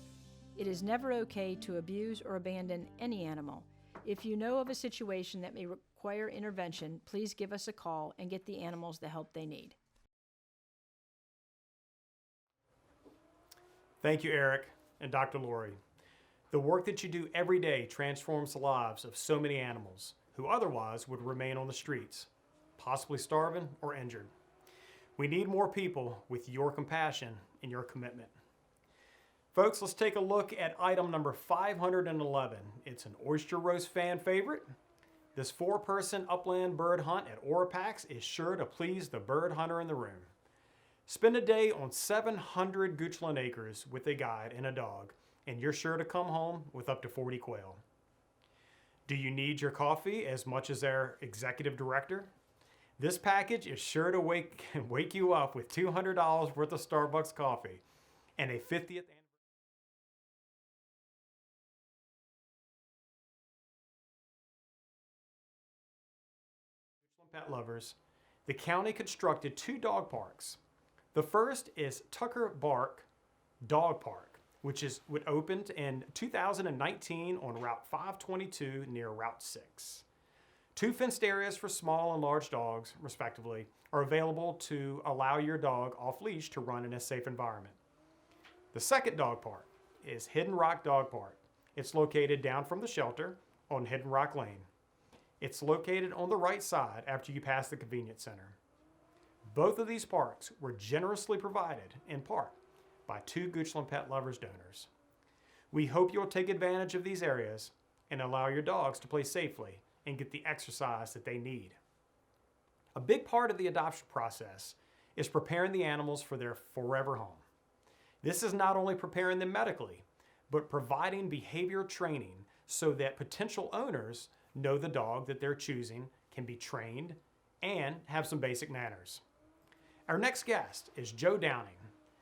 It is never okay to abuse or abandon any animal. If you know of a situation that may require intervention, please give us a call and get the animals the help they need. Thank you, Eric and Dr. Lori. The work that you do every day transforms the lives of so many animals who otherwise would remain on the streets, possibly starving or injured. We need more people with your compassion and your commitment. Folks, let's take a look at item number 511. It's an oyster roast fan favorite. This 4-person upland bird hunt at Orapax is sure to please the bird hunter in the room. Spend a day on 700 Goochland acres with a guide and a dog, and you're sure to come home with up to 40 quail. Do you need your coffee as much as our executive director? This package is sure to wake you up with $200 worth of Starbucks coffee and a 50th pet lovers. The county constructed 2 dog parks. The first is Tucker Bark Dog Park, which opened in 2019 on Route 522 near Route 6. 2 fenced areas for small and large dogs, respectively, are available to allow your dog off leash to run in a safe environment. The second dog park is Hidden Rock Dog Park. It's located down from the shelter on Hidden Rock Lane. It's located on the right side after you pass the convenience center. Both of these parks were generously provided, in part, by 2 Goochland Pet Lovers donors. We hope you'll take advantage of these areas and allow your dogs to play safely and get the exercise that they need. A big part of the adoption process is preparing the animals for their forever home. This is not only preparing them medically, but providing behavior training so that potential owners know the dog that they're choosing can be trained and have some basic manners. Our next guest is Joe Downing,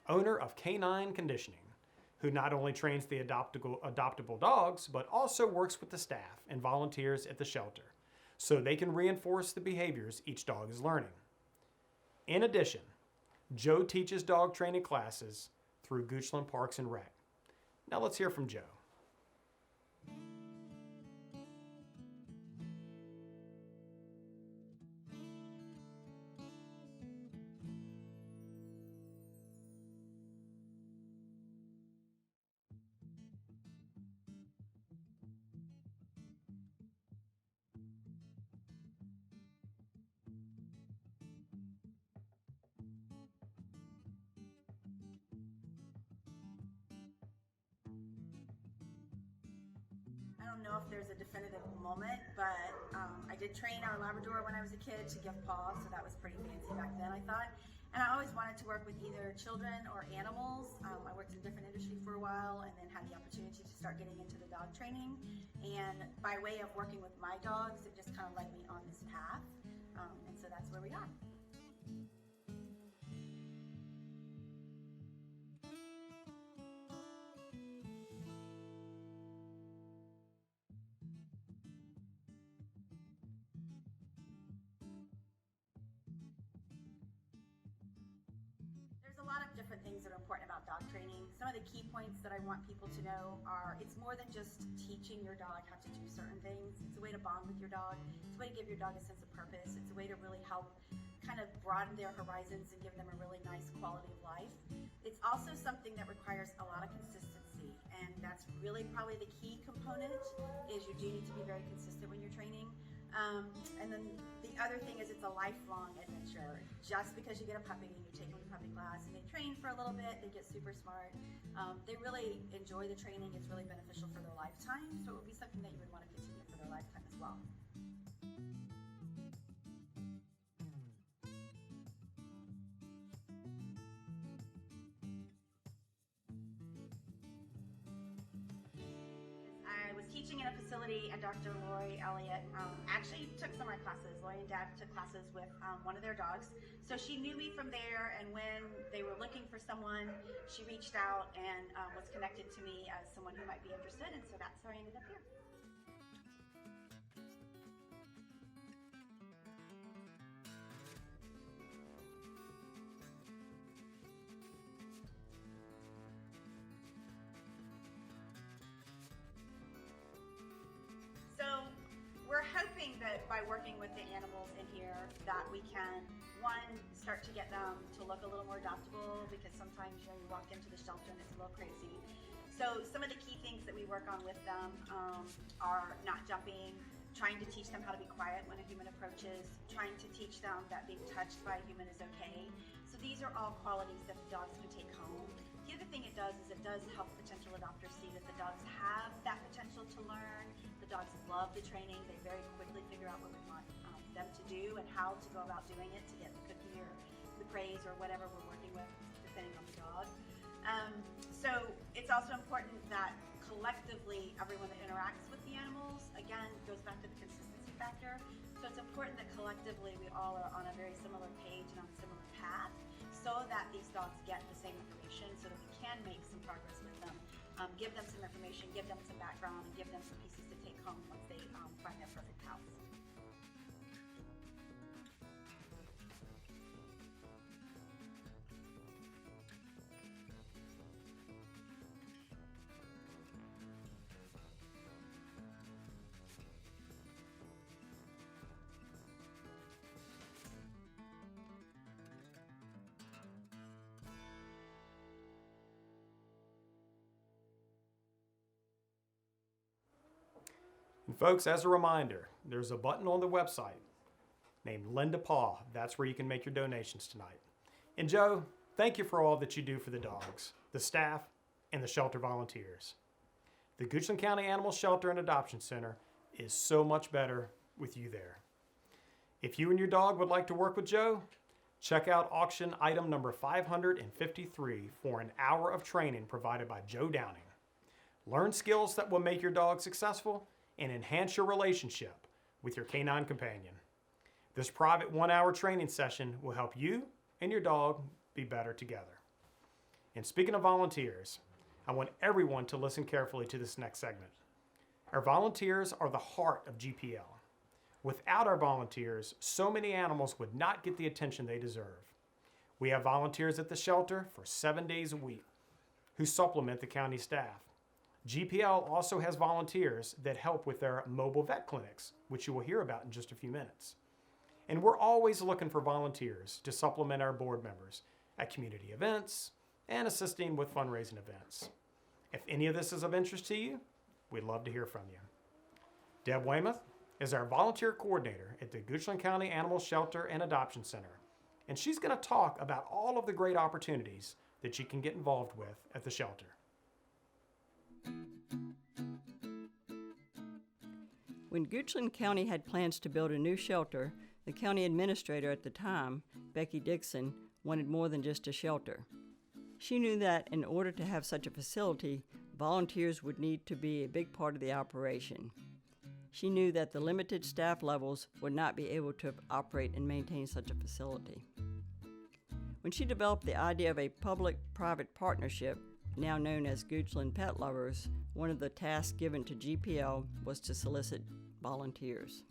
owner of Canine Conditioning, who not only trains the adoptable dogs, but also works with the staff and volunteers at the shelter so they can reinforce the behaviors each dog is learning. In addition, Joe teaches dog training classes through Goochland Parks and Rec. Now let's hear from Joe. don't know if there's a definitive moment, but I did train our Labrador when I was a kid to give paw, so that was pretty fancy back then, I thought. And I always wanted to work with either children or animals. I worked in a different industry for a while and then had the opportunity to start getting into the dog training. And by way of working with my dogs, it just kind of led me on this path. And so that's where we are. There's a lot of different things that are important about dog training. Some of the key points that I want people to know are it's more than just teaching your dog how to do certain things. It's a way to bond with your dog. It's a way to give your dog a sense of purpose. It's a way to really help kind of broaden their horizons and give them a really nice quality of life. It's also something that requires a lot of consistency, and that's really probably the key component is you do need to be very consistent when you're training. And then the other thing is it's a lifelong adventure. Just because you get a puppy and you take them to puppy class and they train for a little bit, they get super smart. They really enjoy the training. It's really beneficial for their lifetime, so it would be something that you would want to continue for their lifetime as well. I was teaching in a facility, and Dr. Lori Elliott actually took some of my classes. Lori and Dad took classes with one of their dogs. So she knew me from there, and when they were looking for someone, she reached out and was connected to me as someone who might be interested, and so that's how I ended up here. So we're hoping that by working with the animals in here that we can, one, start to get them to look a little more adoptable, because sometimes you walk into the shelter and it's a little crazy. So some of the key things that we work on with them are not jumping, trying to teach them how to be quiet when a human approaches, trying to teach them that being touched by a human is okay. So these are all qualities that the dogs can take home. The other thing it does is it does help potential adopters see that the dogs have that potential to learn. The dogs love the training. They very quickly figure out what we want them to do and how to go about doing it to get the cookie or the praise or whatever we're working with, depending on the dog. So it's also important that collectively everyone that interacts with the animals, again, goes back to the consistency factor. So it's important that collectively we all are on a very similar page and on a similar path, so that these dogs get the same information, so that we can make some progress with them, give them some information, give them some background, and give them some pieces to take home once they find their perfect house. And folks, as a reminder, there's a button on the website named Lend a Paw. That's where you can make your donations tonight. And Joe, thank you for all that you do for the dogs, the staff, and the shelter volunteers. The Goochland County Animal Shelter and Adoption Center is so much better with you there. If you and your dog would like to work with Joe, check out auction item number 553 for an hour of training provided by Joe Downing. Learn skills that will make your dog successful and enhance your relationship with your canine companion. This private 1-hour training session will help you and your dog be better together. And speaking of volunteers, I want everyone to listen carefully to this next segment. Our volunteers are the heart of GPL. Without our volunteers, so many animals would not get the attention they deserve. We have volunteers at the shelter for 7 days a week who supplement the county staff. GPL also has volunteers that help with their mobile vet clinics, which you will hear about in just a few minutes. And we're always looking for volunteers to supplement our board members at community events and assisting with fundraising events. If any of this is of interest to you, we'd love to hear from you. Deb Weymouth is our volunteer coordinator at the Goochland County Animal Shelter and Adoption Center, and she's going to talk about all of the great opportunities that you can get involved with at the shelter. When Goochland County had plans to build a new shelter, the county administrator at the time, Becky Dixon, wanted more than just a shelter. She knew that in order to have such a facility, volunteers would need to be a big part of the operation. She knew that the limited staff levels would not be able to operate and maintain such a facility. When she developed the idea of a public-private partnership, now known as Goochland Pet Lovers, one of the tasks given to GPL was to solicit volunteers.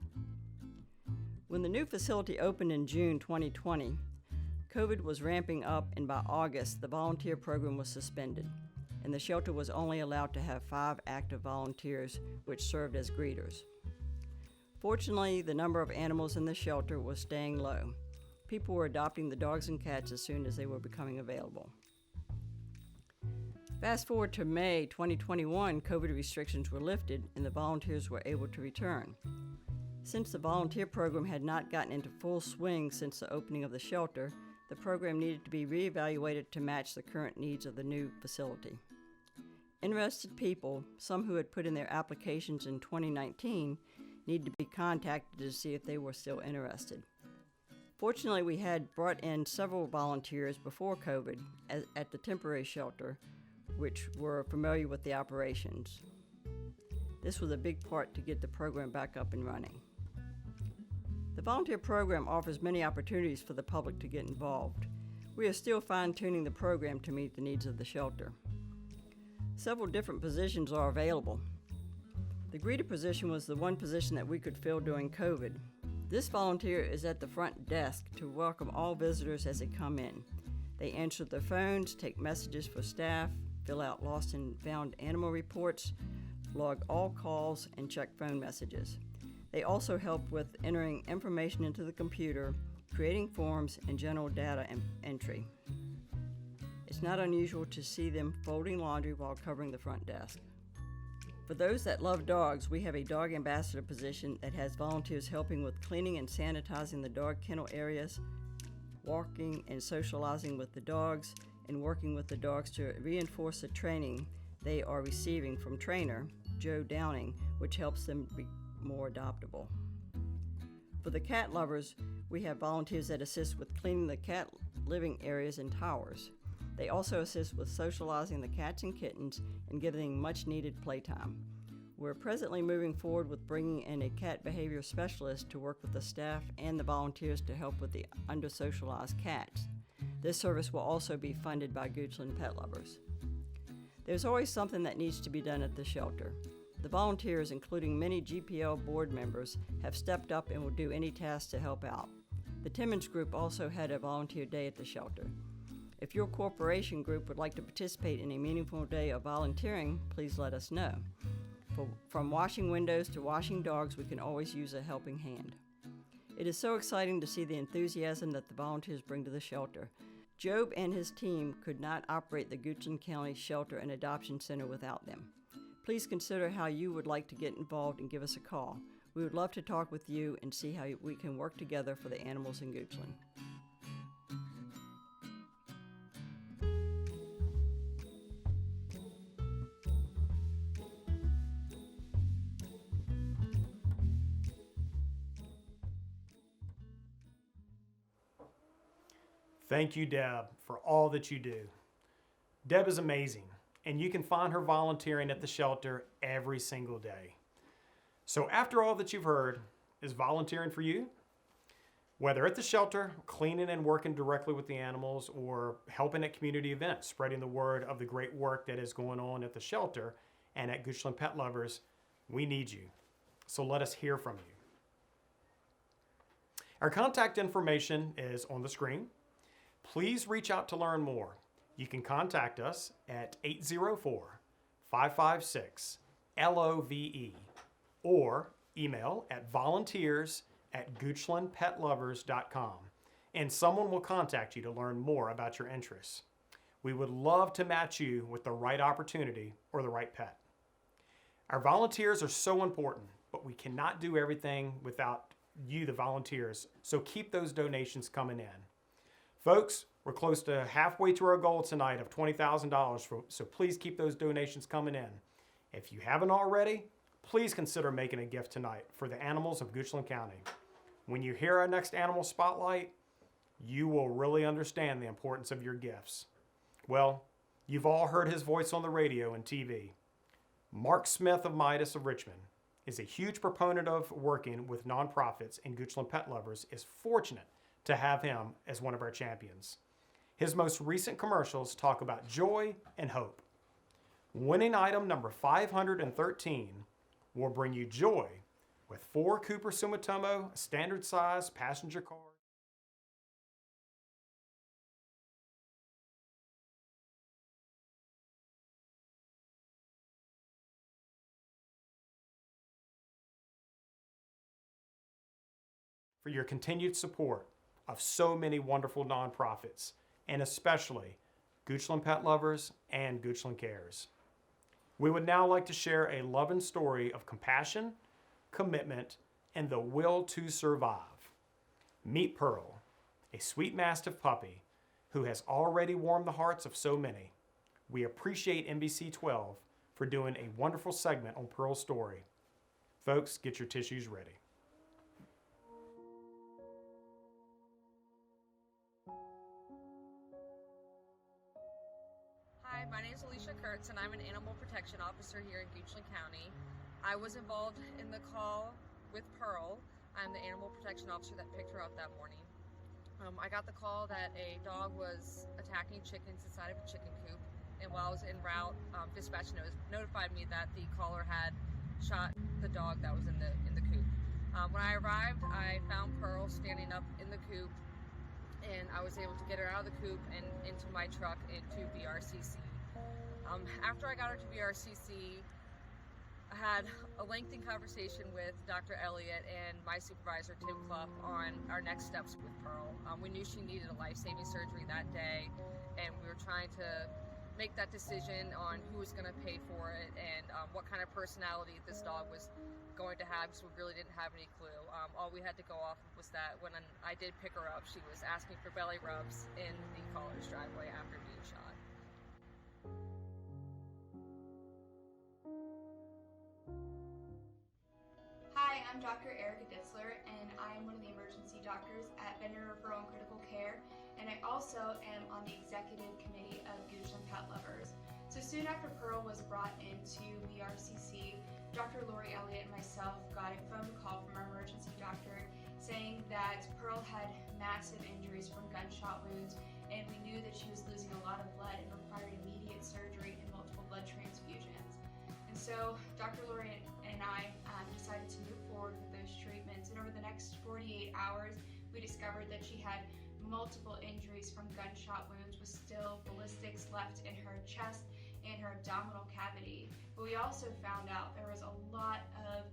When the new facility opened in June 2020, COVID was ramping up, and by August, the volunteer program was suspended, and the shelter was only allowed to have 5 active volunteers, which served as greeters. Fortunately, the number of animals in the shelter was staying low. People were adopting the dogs and cats as soon as they were becoming available. Fast forward to May 2021, COVID restrictions were lifted and the volunteers were able to return. Since the volunteer program had not gotten into full swing since the opening of the shelter, the program needed to be reevaluated to match the current needs of the new facility. Interested people, some who had put in their applications in 2019, need to be contacted to see if they were still interested. Fortunately, we had brought in several volunteers before COVID at the temporary shelter, which were familiar with the operations. This was a big part to get the program back up and running. The volunteer program offers many opportunities for the public to get involved. We are still fine-tuning the program to meet the needs of the shelter. Several different positions are available. The greeter position was the one position that we could fill during COVID. This volunteer is at the front desk to welcome all visitors as they come in. They answer their phones, take messages for staff, fill out lost and found animal reports, log all calls, and check phone messages. They also help with entering information into the computer, creating forms, and general data entry. It's not unusual to see them folding laundry while covering the front desk. For those that love dogs, we have a dog ambassador position that has volunteers helping with cleaning and sanitizing the dog kennel areas, walking and socializing with the dogs, and working with the dogs to reinforce the training they are receiving from trainer Joe Downing, which helps them be more adoptable. For the cat lovers, we have volunteers that assist with cleaning the cat living areas and towers. They also assist with socializing the cats and kittens and giving much needed playtime. We're presently moving forward with bringing in a cat behavior specialist to work with the staff and the volunteers to help with the under-socialized cats. This service will also be funded by Goochland Pet Lovers. There's always something that needs to be done at the shelter. The volunteers, including many GPL board members, have stepped up and will do any task to help out. The Timmons Group also had a volunteer day at the shelter. If your corporation group would like to participate in a meaningful day of volunteering, please let us know. From washing windows to washing dogs, we can always use a helping hand. It is so exciting to see the enthusiasm that the volunteers bring to the shelter. Job and his team could not operate the Goochland County Shelter and Adoption Center without them. Please consider how you would like to get involved and give us a call. We would love to talk with you and see how we can work together for the animals in Goochland. Thank you, Deb, for all that you do. Deb is amazing, and you can find her volunteering at the shelter every single day. So after all that you've heard, is volunteering for you? Whether at the shelter, cleaning and working directly with the animals, or helping at community events, spreading the word of the great work that is going on at the shelter and at Goochland Pet Lovers, we need you. So let us hear from you. Our contact information is on the screen. Please reach out to learn more. You can contact us at 804-556-LOVE or email at volunteers@goochlandpetlovers.com, and someone will contact you to learn more about your interests. We would love to match you with the right opportunity or the right pet. Our volunteers are so important, but we cannot do everything without you, the volunteers, so keep those donations coming in. Folks, we're close to halfway to our goal tonight of $20,000, so please keep those donations coming in. If you haven't already, please consider making a gift tonight for the animals of Goochland County. When you hear our next Animal Spotlight, you will really understand the importance of your gifts. Well, you've all heard his voice on the radio and TV. Mark Smith of Midas of Richmond is a huge proponent of working with nonprofits, and Goochland Pet Lovers is fortunate to have him as one of our champions. His most recent commercials talk about joy and hope. Winning item number 513 will bring you joy with 4 Cooper Sumitomo standard size passenger cars. For your continued support of so many wonderful nonprofits, and especially Goochland Pet Lovers and Goochland Cares. We would now like to share a loving story of compassion, commitment, and the will to survive. Meet Pearl, a sweet Mastiff puppy who has already warmed the hearts of so many. We appreciate NBC 12 for doing a wonderful segment on Pearl's story. Folks, get your tissues ready. Hi, my name is Alicia Kurtz, and I'm an animal protection officer here in Goochland County. I was involved in the call with Pearl. I'm the animal protection officer that picked her up that morning. I got the call that a dog was attacking chickens inside of a chicken coop, and while I was en route, dispatch notified me that the caller had shot the dog that was in the coop. When I arrived, I found Pearl standing up in the coop, and I was able to get her out of the coop and into my truck into VRCC. After I got her to VRCC, I had a lengthy conversation with Dr. Elliott and my supervisor, Tim Clough, on our next steps with Pearl. We knew she needed a life-saving surgery that day, and we were trying to make that decision on who was going to pay for it and what kind of personality this dog was going to have, because we really didn't have any clue. All we had to go off of was that when I did pick her up, she was asking for belly rubs in the caller's driveway after being shot. Hi, I'm Dr. Erica Ditzler, and I am one of the emergency doctors at Veterinary Referral and Critical Care, and I also am on the executive committee of Goochland Pet Lovers. So soon after Pearl was brought into VRCC, Dr. Lori Elliott and myself got a phone call from our emergency doctor saying that Pearl had massive injuries from gunshot wounds, and we knew that she was losing a lot of blood and required immediate surgery and multiple blood transfusions. And so Dr. Lori and I decided to move forward with those treatments, and over the next 48 hours, we discovered that she had multiple injuries from gunshot wounds with still ballistics left in her chest and her abdominal cavity. But we also found out there was a lot of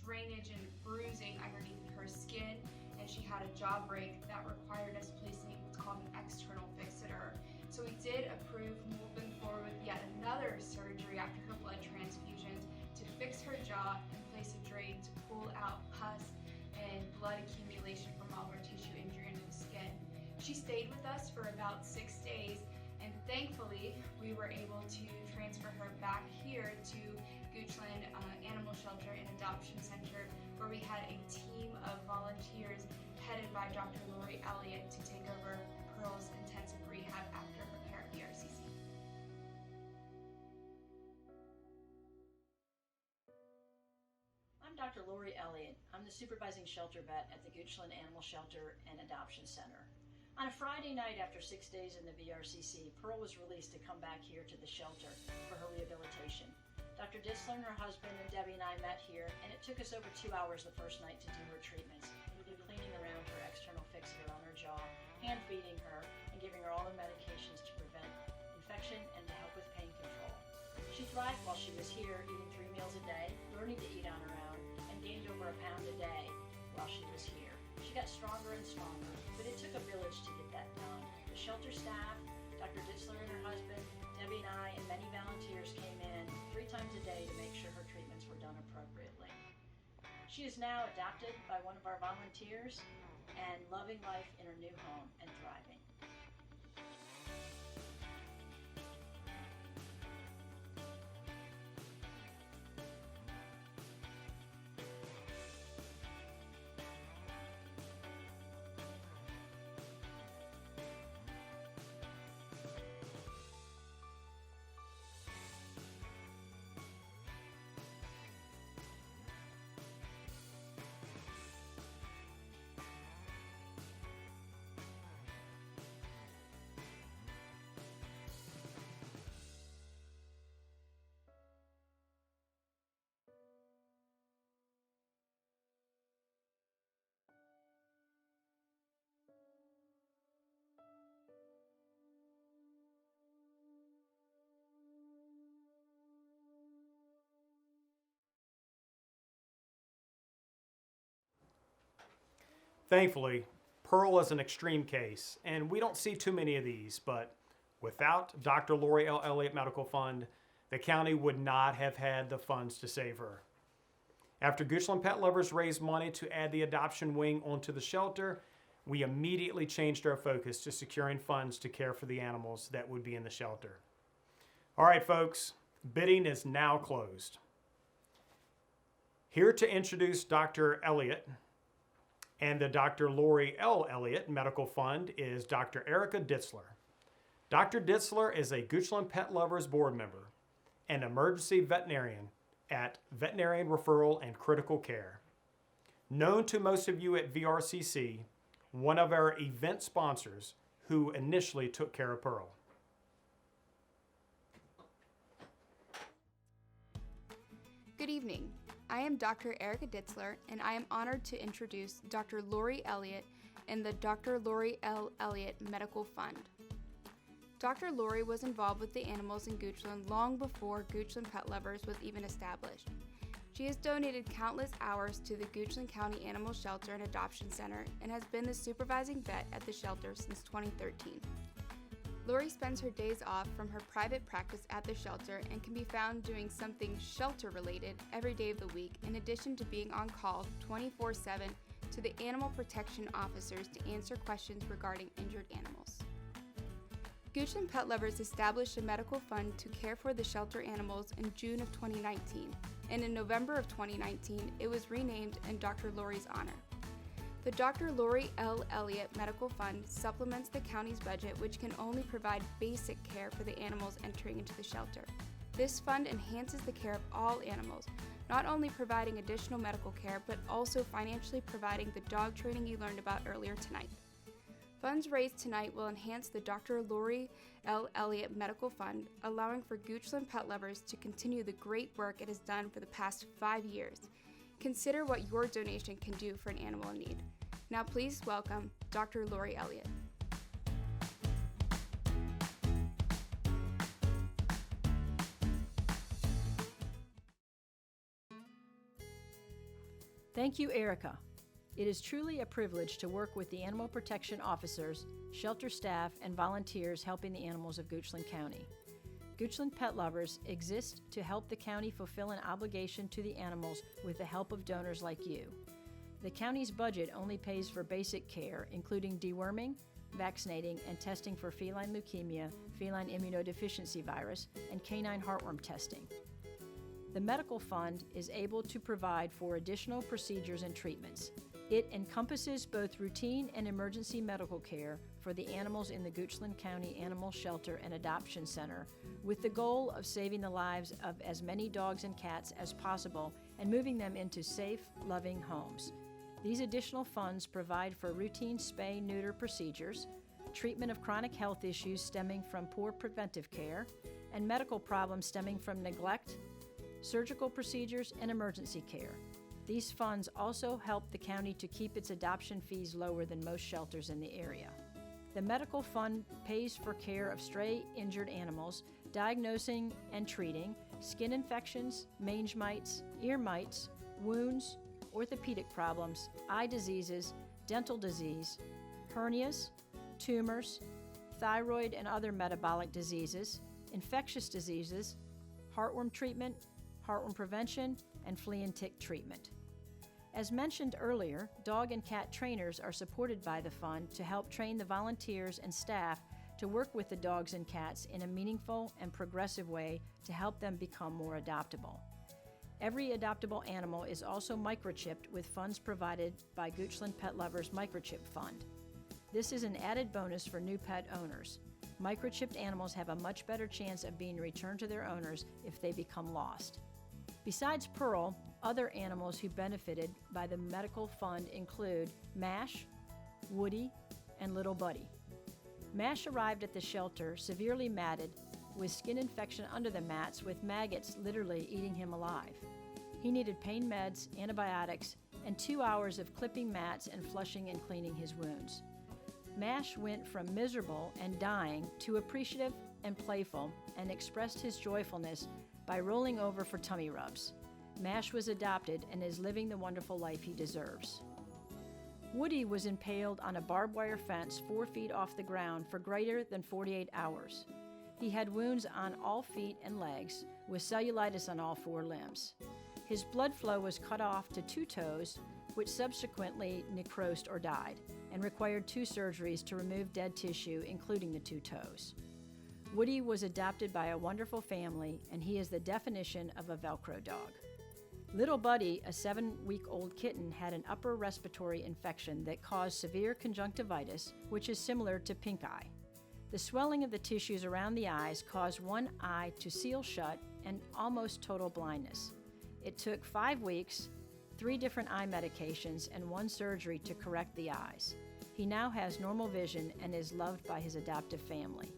drainage and bruising underneath her skin, and she had a jaw break that required us placing what's called an external fixator. So we did approve moving forward with yet another surgery after her blood transfusions to fix her jaw and place a drain to pull out pus and blood accumulation from all her tissue injury under the skin. She stayed with us for about 6 days, and thankfully we were able to transfer her back here to Goochland Animal Shelter and Adoption Center, where we had a team of volunteers headed by Dr. Lori Elliott to take over Pearl's intensive rehab after her care at VRCC. I'm Dr. Lori Elliott. I'm the supervising shelter vet at the Goochland Animal Shelter and Adoption Center. On a Friday night after 6 days in the VRCC, Pearl was released to come back here to the shelter for her rehabilitation. Dr. Ditzler and her husband and Debbie and I met here, and it took us over 2 hours the first night to do her treatments, including cleaning around her external fixator on her jaw, hand feeding her, and giving her all the medications to prevent infection and to help with pain control. She thrived while she was here, eating 3 meals a day, learning to eat on her own, and gained over a pound a day while she was here. She got stronger and stronger, but it took a village to get that done. The shelter staff, Dr. Ditzler and her husband, Debbie and I, and many volunteers came in 3 times a day to make sure her treatments were done appropriately. She is now adopted by one of our volunteers and loving life in her new home and thriving. Thankfully, Pearl is an extreme case, and we don't see too many of these, but without Dr. Lori L. Elliott Medical Fund, the county would not have had the funds to save her. After Goochland Pet Lovers raised money to add the adoption wing onto the shelter, we immediately changed our focus to securing funds to care for the animals that would be in the shelter. All right, folks, bidding is now closed. Here to introduce Dr. Elliott and the Dr. Lori L. Elliott Medical Fund is Dr. Erica Ditzler. Dr. Ditzler is a Goochland Pet Lovers board member and emergency veterinarian at Veterinarian Referral and Critical Care. Known to most of you at VRCC, one of our event sponsors who initially took care of Pearl. Good evening. I am Dr. Erica Ditzler, and I am honored to introduce Dr. Lori Elliott and the Dr. Lori L. Elliott Medical Fund. Dr. Lori was involved with the animals in Goochland long before Goochland Pet Lovers was even established. She has donated countless hours to the Goochland County Animal Shelter and Adoption Center and has been the supervising vet at the shelter since 2013. Lori spends her days off from her private practice at the shelter and can be found doing something shelter-related every day of the week, in addition to being on call 24/7 to the animal protection officers to answer questions regarding injured animals. Goochland Pet Lovers established a medical fund to care for the shelter animals in June of 2019, and in November of 2019, it was renamed in Dr. Lori's honor. The Dr. Lori L. Elliott Medical Fund supplements the county's budget, which can only provide basic care for the animals entering into the shelter. This fund enhances the care of all animals, not only providing additional medical care, but also financially providing the dog training you learned about earlier tonight. Funds raised tonight will enhance the Dr. Lori L. Elliott Medical Fund, allowing for Goochland Pet Lovers to continue the great work it has done for the past 5 years. Consider what your donation can do for an animal in need. Now please welcome Dr. Lori Elliott. Thank you, Erica. It is truly a privilege to work with the animal protection officers, shelter staff, and volunteers helping the animals of Goochland County. Goochland Pet Lovers exist to help the county fulfill an obligation to the animals with the help of donors like you. The county's budget only pays for basic care, including deworming, vaccinating, and testing for feline leukemia, feline immunodeficiency virus, and canine heartworm testing. The medical fund is able to provide for additional procedures and treatments. It encompasses both routine and emergency medical care for the animals in the Goochland County Animal Shelter and Adoption Center, with the goal of saving the lives of as many dogs and cats as possible and moving them into safe, loving homes. These additional funds provide for routine spay-neuter procedures, treatment of chronic health issues stemming from poor preventive care, and medical problems stemming from neglect, surgical procedures, and emergency care. These funds also help the county to keep its adoption fees lower than most shelters in the area. The medical fund pays for care of stray injured animals, diagnosing and treating skin infections, mange mites, ear mites, wounds, orthopedic problems, eye diseases, dental disease, hernias, tumors, thyroid and other metabolic diseases, infectious diseases, heartworm treatment, heartworm prevention, and flea and tick treatment. As mentioned earlier, dog and cat trainers are supported by the fund to help train the volunteers and staff to work with the dogs and cats in a meaningful and progressive way to help them become more adoptable. Every adoptable animal is also microchipped with funds provided by Goochland Pet Lovers Microchip Fund. This is an added bonus for new pet owners. Microchipped animals have a much better chance of being returned to their owners if they become lost. Besides Pearl, other animals who benefited by the medical fund include Mash, Woody, and Little Buddy. Mash arrived at the shelter severely matted with skin infection under the mats, with maggots literally eating him alive. He needed pain meds, antibiotics, and 2 hours of clipping mats and flushing and cleaning his wounds. Mash went from miserable and dying to appreciative and playful, and expressed his joyfulness by rolling over for tummy rubs. Mash was adopted and is living the wonderful life he deserves. Woody was impaled on a barbed wire fence 4 feet off the ground for greater than 48 hours. He had wounds on all feet and legs, with cellulitis on all 4 limbs. His blood flow was cut off to 2 toes, which subsequently necrosed or died, and required 2 surgeries to remove dead tissue, including the 2 toes. Woody was adopted by a wonderful family, and he is the definition of a Velcro dog. Little Buddy, a 7-week-old kitten, had an upper respiratory infection that caused severe conjunctivitis, which is similar to pink eye. The swelling of the tissues around the eyes caused one eye to seal shut and almost total blindness. It took 5 weeks, 3 different eye medications, and 1 surgery to correct the eyes. He now has normal vision and is loved by his adoptive family.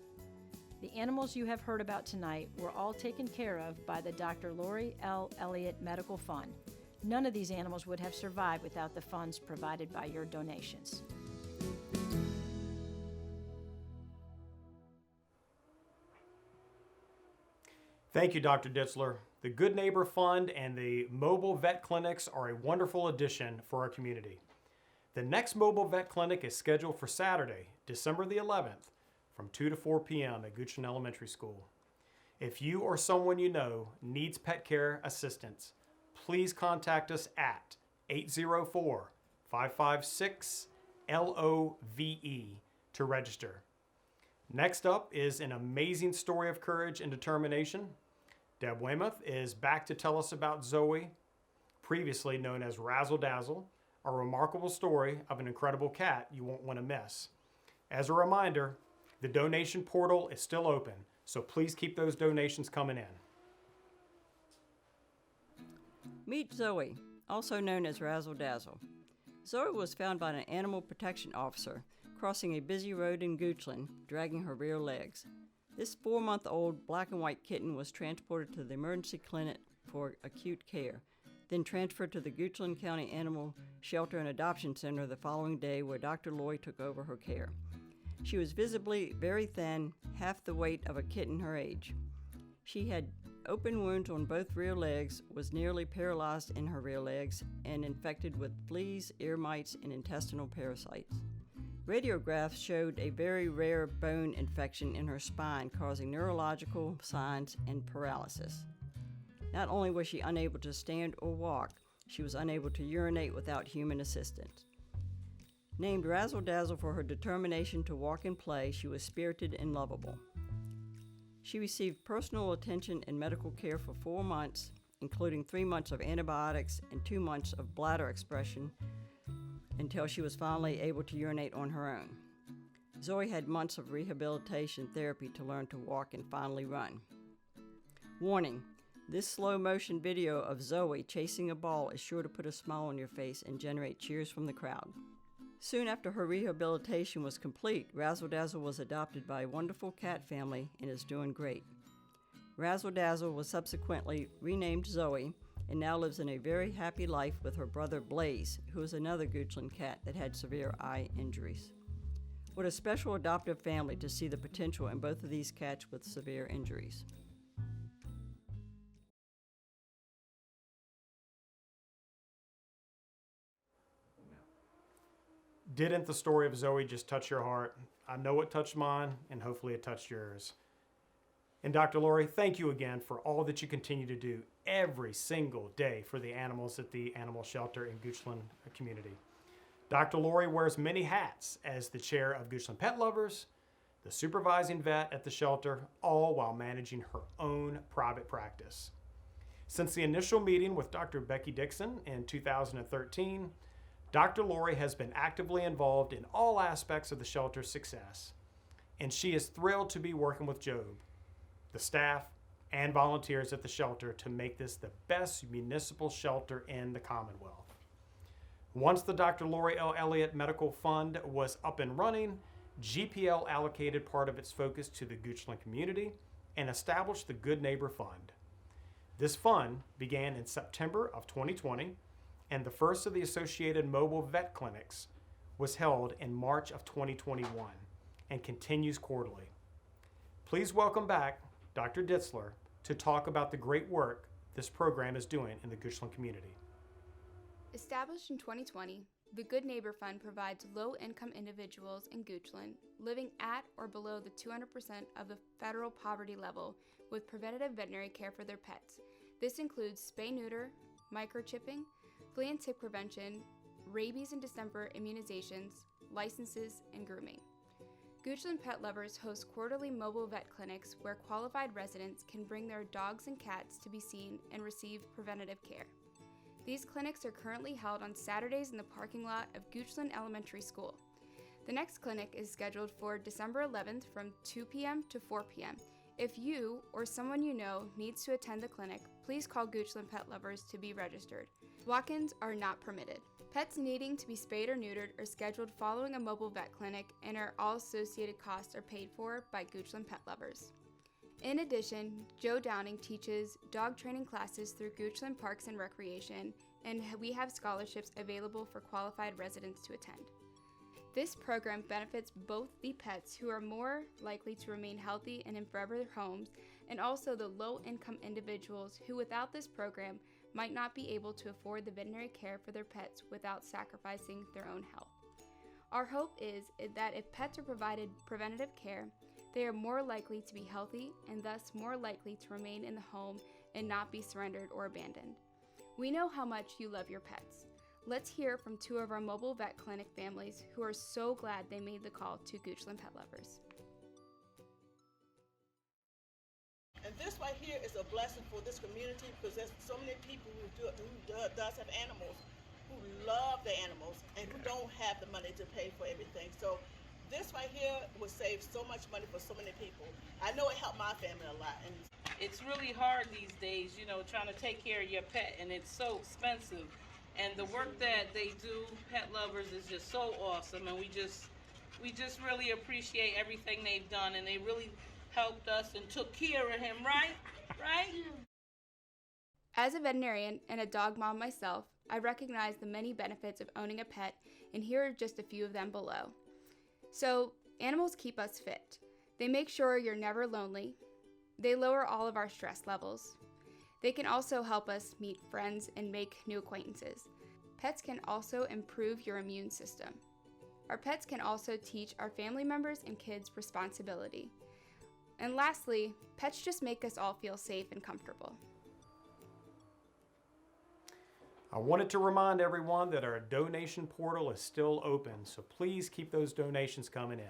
The animals you have heard about tonight were all taken care of by the Dr. Lori L. Elliott Medical Fund. None of these animals would have survived without the funds provided by your donations. Thank you, Dr. Ditzler. The Good Neighbor Fund and the mobile vet clinics are a wonderful addition for our community. The next mobile vet clinic is scheduled for Saturday, December the 11th, from 2 to 4 p.m. at Goochland Elementary School. If you or someone you know needs pet care assistance, please contact us at 804-556-LOVE to register. Next up is an amazing story of courage and determination. Deb Weymouth is back to tell us about Zoe, previously known as Razzle Dazzle, a remarkable story of an incredible cat you won't want to miss. As a reminder, the donation portal is still open, so please keep those donations coming in. Meet Zoe, also known as Razzle Dazzle. Zoe was found by an animal protection officer crossing a busy road in Goochland, dragging her rear legs. This 4-month-old black and white kitten was transported to the emergency clinic for acute care, then transferred to the Goochland County Animal Shelter and Adoption Center the following day, where Dr. Loy took over her care. She was visibly very thin, half the weight of a kitten her age. She had open wounds on both rear legs, was nearly paralyzed in her rear legs, and infected with fleas, ear mites, and intestinal parasites. Radiographs showed a very rare bone infection in her spine, causing neurological signs and paralysis. Not only was she unable to stand or walk, she was unable to urinate without human assistance. Named Razzle Dazzle for her determination to walk and play, she was spirited and lovable. She received personal attention and medical care for 4 months, including 3 months of antibiotics and 2 months of bladder expression, until she was finally able to urinate on her own. Zoe had months of rehabilitation therapy to learn to walk and finally run. Warning: this slow-motion video of Zoe chasing a ball is sure to put a smile on your face and generate cheers from the crowd. Soon after her rehabilitation was complete, Razzle Dazzle was adopted by a wonderful cat family and is doing great. Razzle Dazzle was subsequently renamed Zoe and now lives in a very happy life with her brother Blaze, who is another Goochland cat that had severe eye injuries. What a special adoptive family to see the potential in both of these cats with severe injuries. Didn't the story of Zoe just touch your heart? I know it touched mine, and hopefully it touched yours. And Dr. Lori, thank you again for all that you continue to do every single day for the animals at the animal shelter in Goochland community. Dr. Lori wears many hats as the chair of Goochland Pet Lovers, the supervising vet at the shelter, all while managing her own private practice. Since the initial meeting with Dr. Becky Dixon in 2013, Dr. Lori has been actively involved in all aspects of the shelter's success, and she is thrilled to be working with Job, the staff, and volunteers at the shelter to make this the best municipal shelter in the Commonwealth. Once the Dr. Lori L. Elliott Medical Fund was up and running, GPL allocated part of its focus to the Goochland community and established the Good Neighbor Fund. This fund began in September of 2020, and the first of the associated mobile vet clinics was held in March of 2021 and continues quarterly. Please welcome back Dr. Ditzler to talk about the great work this program is doing in the Goochland community. Established in 2020, The Good Neighbor Fund provides low-income individuals in Goochland living at or below the 200% of the federal poverty level with preventative veterinary care for their pets. This includes spay-neuter, microchipping, flea and tick prevention, rabies and distemper immunizations, licenses, and grooming. Goochland Pet Lovers hosts quarterly mobile vet clinics where qualified residents can bring their dogs and cats to be seen and receive preventative care. These clinics are currently held on Saturdays in the parking lot of Goochland Elementary School. The next clinic is scheduled for December 11th from 2 p.m. to 4 p.m. If you or someone you know needs to attend the clinic, please call Goochland Pet Lovers to be registered. Walk-ins are not permitted. Pets needing to be spayed or neutered are scheduled following a mobile vet clinic, and all associated costs are paid for by Goochland Pet Lovers. In addition, Joe Downing teaches dog training classes through Goochland Parks and Recreation, and we have scholarships available for qualified residents to attend. This program benefits both the pets who are more likely to remain healthy and in forever homes, and also the low-income individuals who, without this program, might not be able to afford the veterinary care for their pets without sacrificing their own health. Our hope is that if pets are provided preventative care, they are more likely to be healthy and thus more likely to remain in the home and not be surrendered or abandoned. We know how much you love your pets. Let's hear from two of our mobile vet clinic families who are so glad they made the call to Goochland Pet Lovers. And this right here is a blessing for this community because there's so many people who does have animals, who love the animals and who don't have the money to pay for everything. So this right here will save so much money for so many people. I know it helped my family a lot. And it's really hard these days, you know, trying to take care of your pet, and it's so expensive. And the work that they do, Pet Lovers, is just so awesome, and we just really appreciate everything they've done, and they really helped us and took care of him, right? Right? As a veterinarian and a dog mom myself, I recognize the many benefits of owning a pet, and here are just a few of them below. So, animals keep us fit. They make sure you're never lonely. They lower all of our stress levels. They can also help us meet friends and make new acquaintances. Pets can also improve your immune system. Our pets can also teach our family members and kids responsibility. And lastly, pets just make us all feel safe and comfortable. I wanted to remind everyone that our donation portal is still open, so please keep those donations coming in.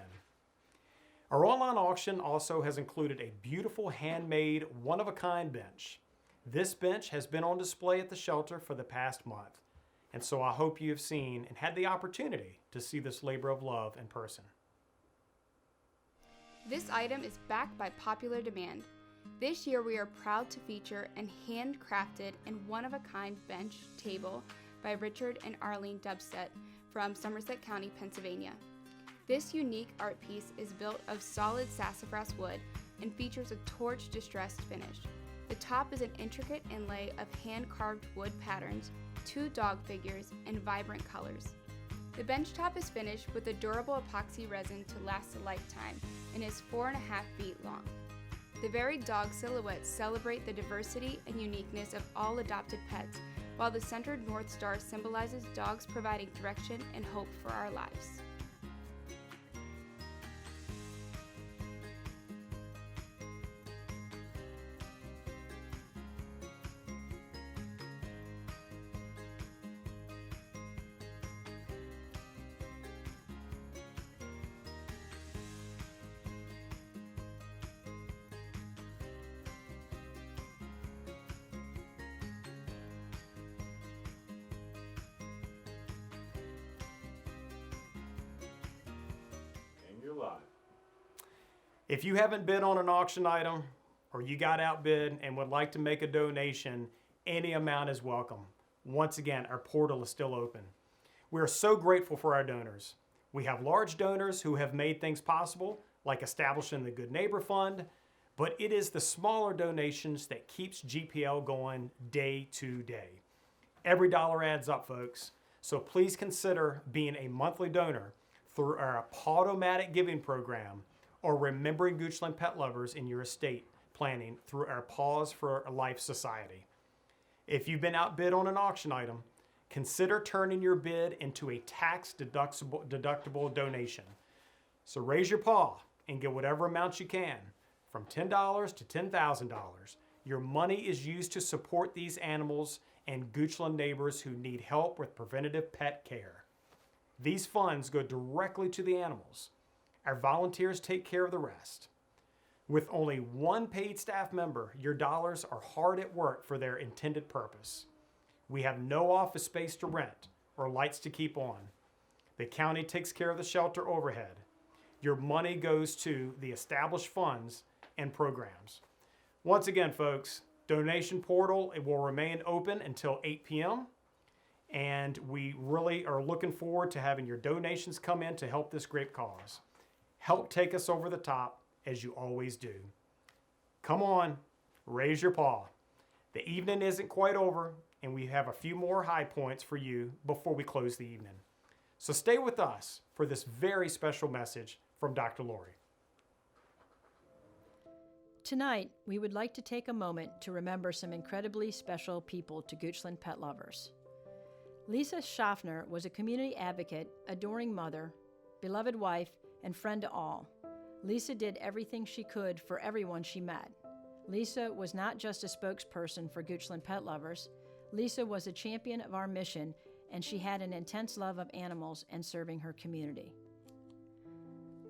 Our online auction also has included a beautiful handmade, one-of-a-kind bench. This bench has been on display at the shelter for the past month, and so I hope you have seen and had the opportunity to see this labor of love in person. This item is backed by popular demand. This year we are proud to feature a handcrafted and one-of-a-kind bench table by Richard and Arlene Dubstedt from Somerset County, Pennsylvania. This unique art piece is built of solid sassafras wood and features a torch distressed finish. The top is an intricate inlay of hand-carved wood patterns, 2 dog figures, and vibrant colors. The bench top is finished with a durable epoxy resin to last a lifetime and is 4.5 feet long. The varied dog silhouettes celebrate the diversity and uniqueness of all adopted pets, while the centered North Star symbolizes dogs providing direction and hope for our lives. If you haven't bid on an auction item, or you got outbid and would like to make a donation, any amount is welcome. Once again, our portal is still open. We are so grateful for our donors. We have large donors who have made things possible, like establishing the Good Neighbor Fund, but it is the smaller donations that keeps GPL going day to day. Every dollar adds up, folks, so please consider being a monthly donor through our Podomatic giving program, or remembering Goochland Pet Lovers in your estate planning through our Paws for Life Society. If you've been outbid on an auction item, consider turning your bid into a tax-deductible donation. So raise your paw and get whatever amount you can, from $10 to $10,000. Your money is used to support these animals and Goochland neighbors who need help with preventative pet care. These funds go directly to the animals. Our volunteers take care of the rest. With only one paid staff member, your dollars are hard at work for their intended purpose. We have no office space to rent or lights to keep on. The county takes care of the shelter overhead. Your money goes to the established funds and programs. Once again, folks, donation portal, it will remain open until 8 p.m. And we really are looking forward to having your donations come in to help this great cause. Help take us over the top, as you always do. Come on, raise your paw. The evening isn't quite over, and we have a few more high points for you before we close the evening. So stay with us for this very special message from Dr. Lori. Tonight, we would like to take a moment to remember some incredibly special people to Goochland pet lovers. Lisa Schaffner was a community advocate, adoring mother, beloved wife, and friend to all. Lisa did everything she could for everyone she met. Lisa was not just a spokesperson for Goochland pet lovers. Lisa was a champion of our mission, and she had an intense love of animals and serving her community.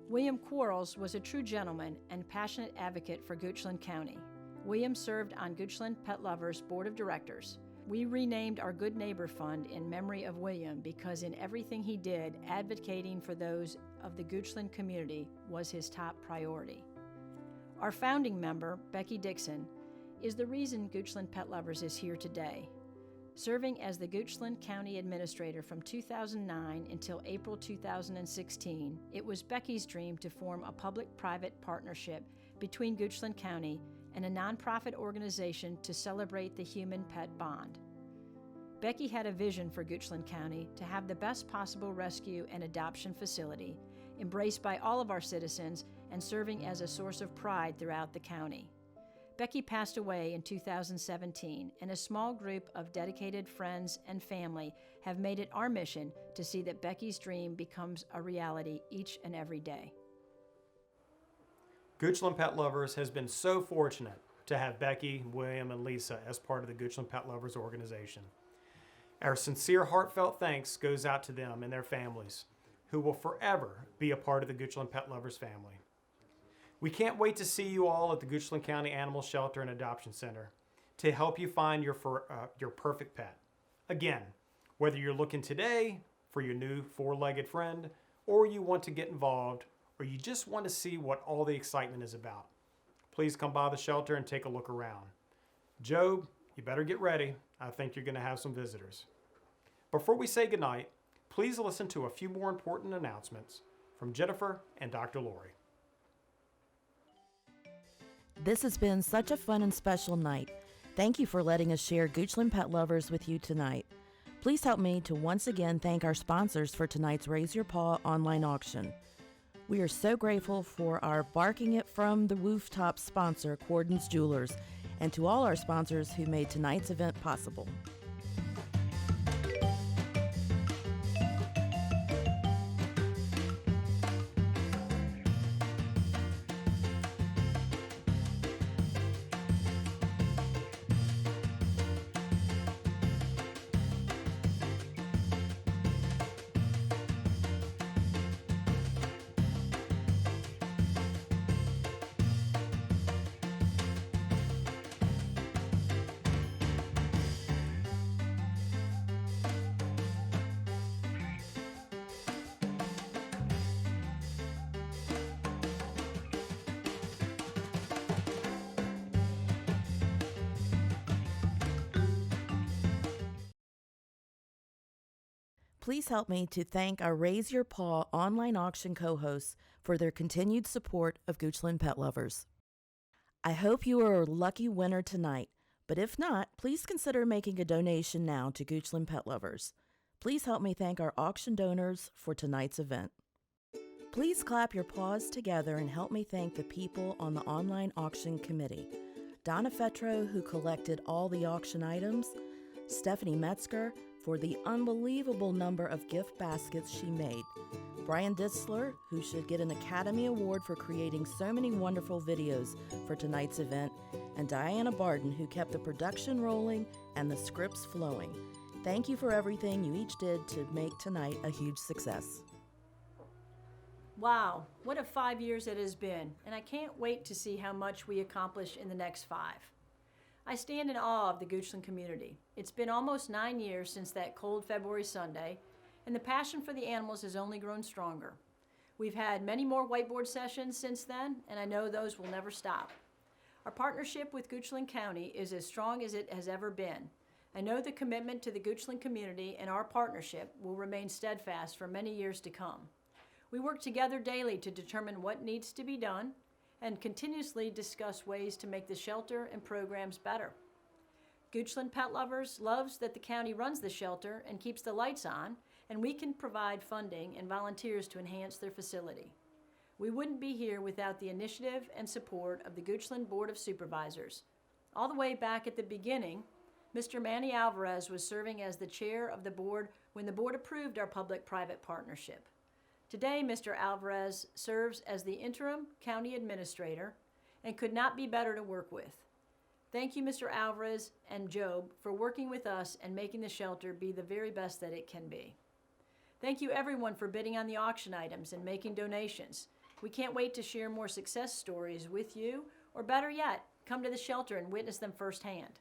William Quarles was a true gentleman and passionate advocate for Goochland County. William served on Goochland Pet Lovers Board of Directors. We renamed our Good Neighbor Fund in memory of William because in everything he did, advocating for those of the Goochland community was his top priority. Our founding member, Becky Dixon, is the reason Goochland Pet Lovers is here today. Serving as the Goochland County Administrator from 2009 until April 2016, it was Becky's dream to form a public-private partnership between Goochland County and a nonprofit organization to celebrate the human-pet bond. Becky had a vision for Goochland County to have the best possible rescue and adoption facility, embraced by all of our citizens and serving as a source of pride throughout the county. Becky passed away in 2017, and a small group of dedicated friends and family have made it our mission to see that Becky's dream becomes a reality each and every day. Goochland Pet Lovers has been so fortunate to have Becky, William, and Lisa as part of the Goochland Pet Lovers organization. Our sincere, heartfelt thanks goes out to them and their families, who will forever be a part of the Goochland Pet Lovers family. We can't wait to see you all at the Goochland County Animal Shelter and Adoption Center to help you find your perfect pet. Again, whether you're looking today for your new four-legged friend, or you want to get involved, or you just want to see what all the excitement is about, please come by the shelter and take a look around. Job, you better get ready. I think you're going to have some visitors. Before we say goodnight, please listen to a few more important announcements from Jennifer and Dr. Lori. This has been such a fun and special night. Thank you for letting us share Goochland Pet Lovers with you tonight. Please help me to once again thank our sponsors for tonight's Raise Your Paw online auction. We are so grateful for our Barking It From the Rooftop sponsor, Cordon's Jewelers, and to all our sponsors who made tonight's event possible. Please help me to thank our Raise Your Paw online auction co-hosts for their continued support of Goochland Pet Lovers. I hope you are a lucky winner tonight, but if not, please consider making a donation now to Goochland Pet Lovers. Please help me thank our auction donors for tonight's event. Please clap your paws together and help me thank the people on the online auction committee. Donna Fetro, who collected all the auction items, Stephanie Metzger, for the unbelievable number of gift baskets she made. Brian Ditzler, who should get an Academy Award for creating so many wonderful videos for tonight's event, and Diana Barden, who kept the production rolling and the scripts flowing. Thank you for everything you each did to make tonight a huge success. Wow, what a 5 years it has been, and I can't wait to see how much we accomplish in the next 5. I stand in awe of the Goochland community. It's been almost 9 years since that cold February Sunday, and the passion for the animals has only grown stronger. We've had many more whiteboard sessions since then, and I know those will never stop. Our partnership with Goochland County is as strong as it has ever been. I know the commitment to the Goochland community and our partnership will remain steadfast for many years to come. We work together daily to determine what needs to be done and continuously discuss ways to make the shelter and programs better. Goochland Pet Lovers loves that the county runs the shelter and keeps the lights on, and we can provide funding and volunteers to enhance their facility. We wouldn't be here without the initiative and support of the Goochland Board of Supervisors. All the way back at the beginning, Mr. Manny Alvarez was serving as the chair of the board when the board approved our public-private partnership. Today, Mr. Alvarez serves as the interim county administrator and could not be better to work with. Thank you, Mr. Alvarez and Job, for working with us and making the shelter be the very best that it can be. Thank you, everyone, for bidding on the auction items and making donations. We can't wait to share more success stories with you, or better yet, come to the shelter and witness them firsthand.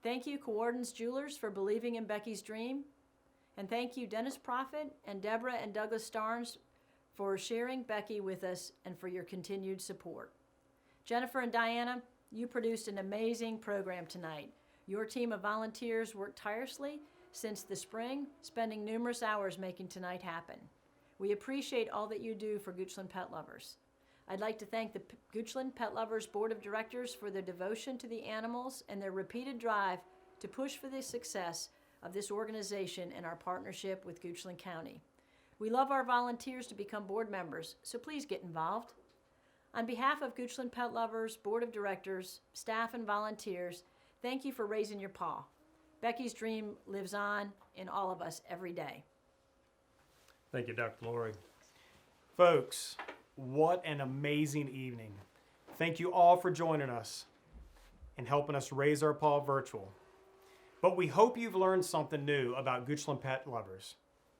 Thank you, Coordinates Jewelers, for believing in Becky's dream. And thank you, Dennis Prophet and Deborah and Douglas Starnes, for sharing Becky with us and for your continued support. Jennifer and Diana, you produced an amazing program tonight. Your team of volunteers worked tirelessly since the spring, spending numerous hours making tonight happen. We appreciate all that you do for Goochland Pet Lovers. I'd like to thank the Goochland Pet Lovers Board of Directors for their devotion to the animals and their repeated drive to push for the success of this organization and our partnership with Goochland County. We love our volunteers to become board members, so please get involved. On behalf of Goochland Pet Lovers, Board of Directors, staff, and volunteers, thank you for raising your paw. Becky's dream lives on in all of us every day. Thank you, Dr. Lori. Folks, what an amazing evening. Thank you all for joining us and helping us raise our paw virtual. But we hope you've learned something new about Goochland Pet Lovers,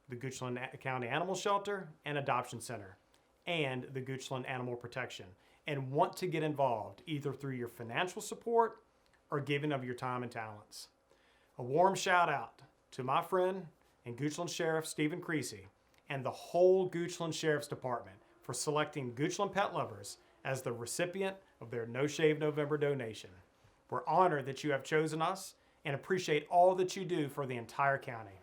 the Goochland County Animal Shelter and Adoption Center, and the Goochland Animal Protection, and want to get involved either through your financial support or giving of your time and talents. A warm shout out to my friend and Goochland Sheriff Stephen Creasy and the whole Goochland Sheriff's Department for selecting Goochland Pet Lovers as the recipient of their No Shave November donation. We're honored that you have chosen us and appreciate all that you do for the entire county.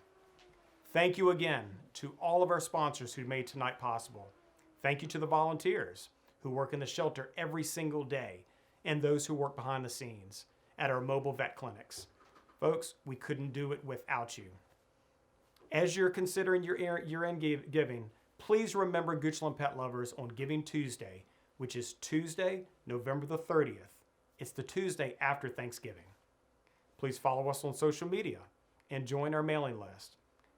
Thank you again to all of our sponsors who made tonight possible. Thank you to the volunteers who work in the shelter every single day and those who work behind the scenes at our mobile vet clinics. Folks, we couldn't do it without you. As you're considering your year-end giving, please remember Goochland Pet Lovers on Giving Tuesday, which is Tuesday, November the 30th. It's the Tuesday after Thanksgiving. Please follow us on social media and join our mailing list.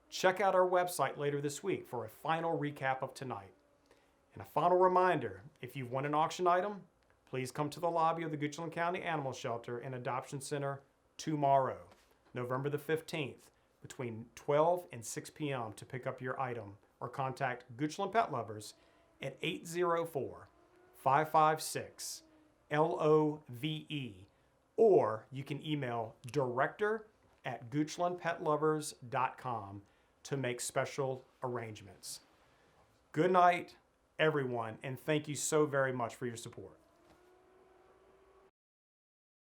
Check out our website later this week for a final recap of tonight. And a final reminder, if you've won an auction item, please come to the lobby of the Goochland County Animal Shelter and Adoption Center tomorrow, November the 15th, between 12 and 6 p.m. to pick up your item, or contact Goochland Pet Lovers at 804-556-LOVE, or you can email director@goochlandpetlovers.com to make special arrangements. Good night, everyone, and thank you so very much for your support.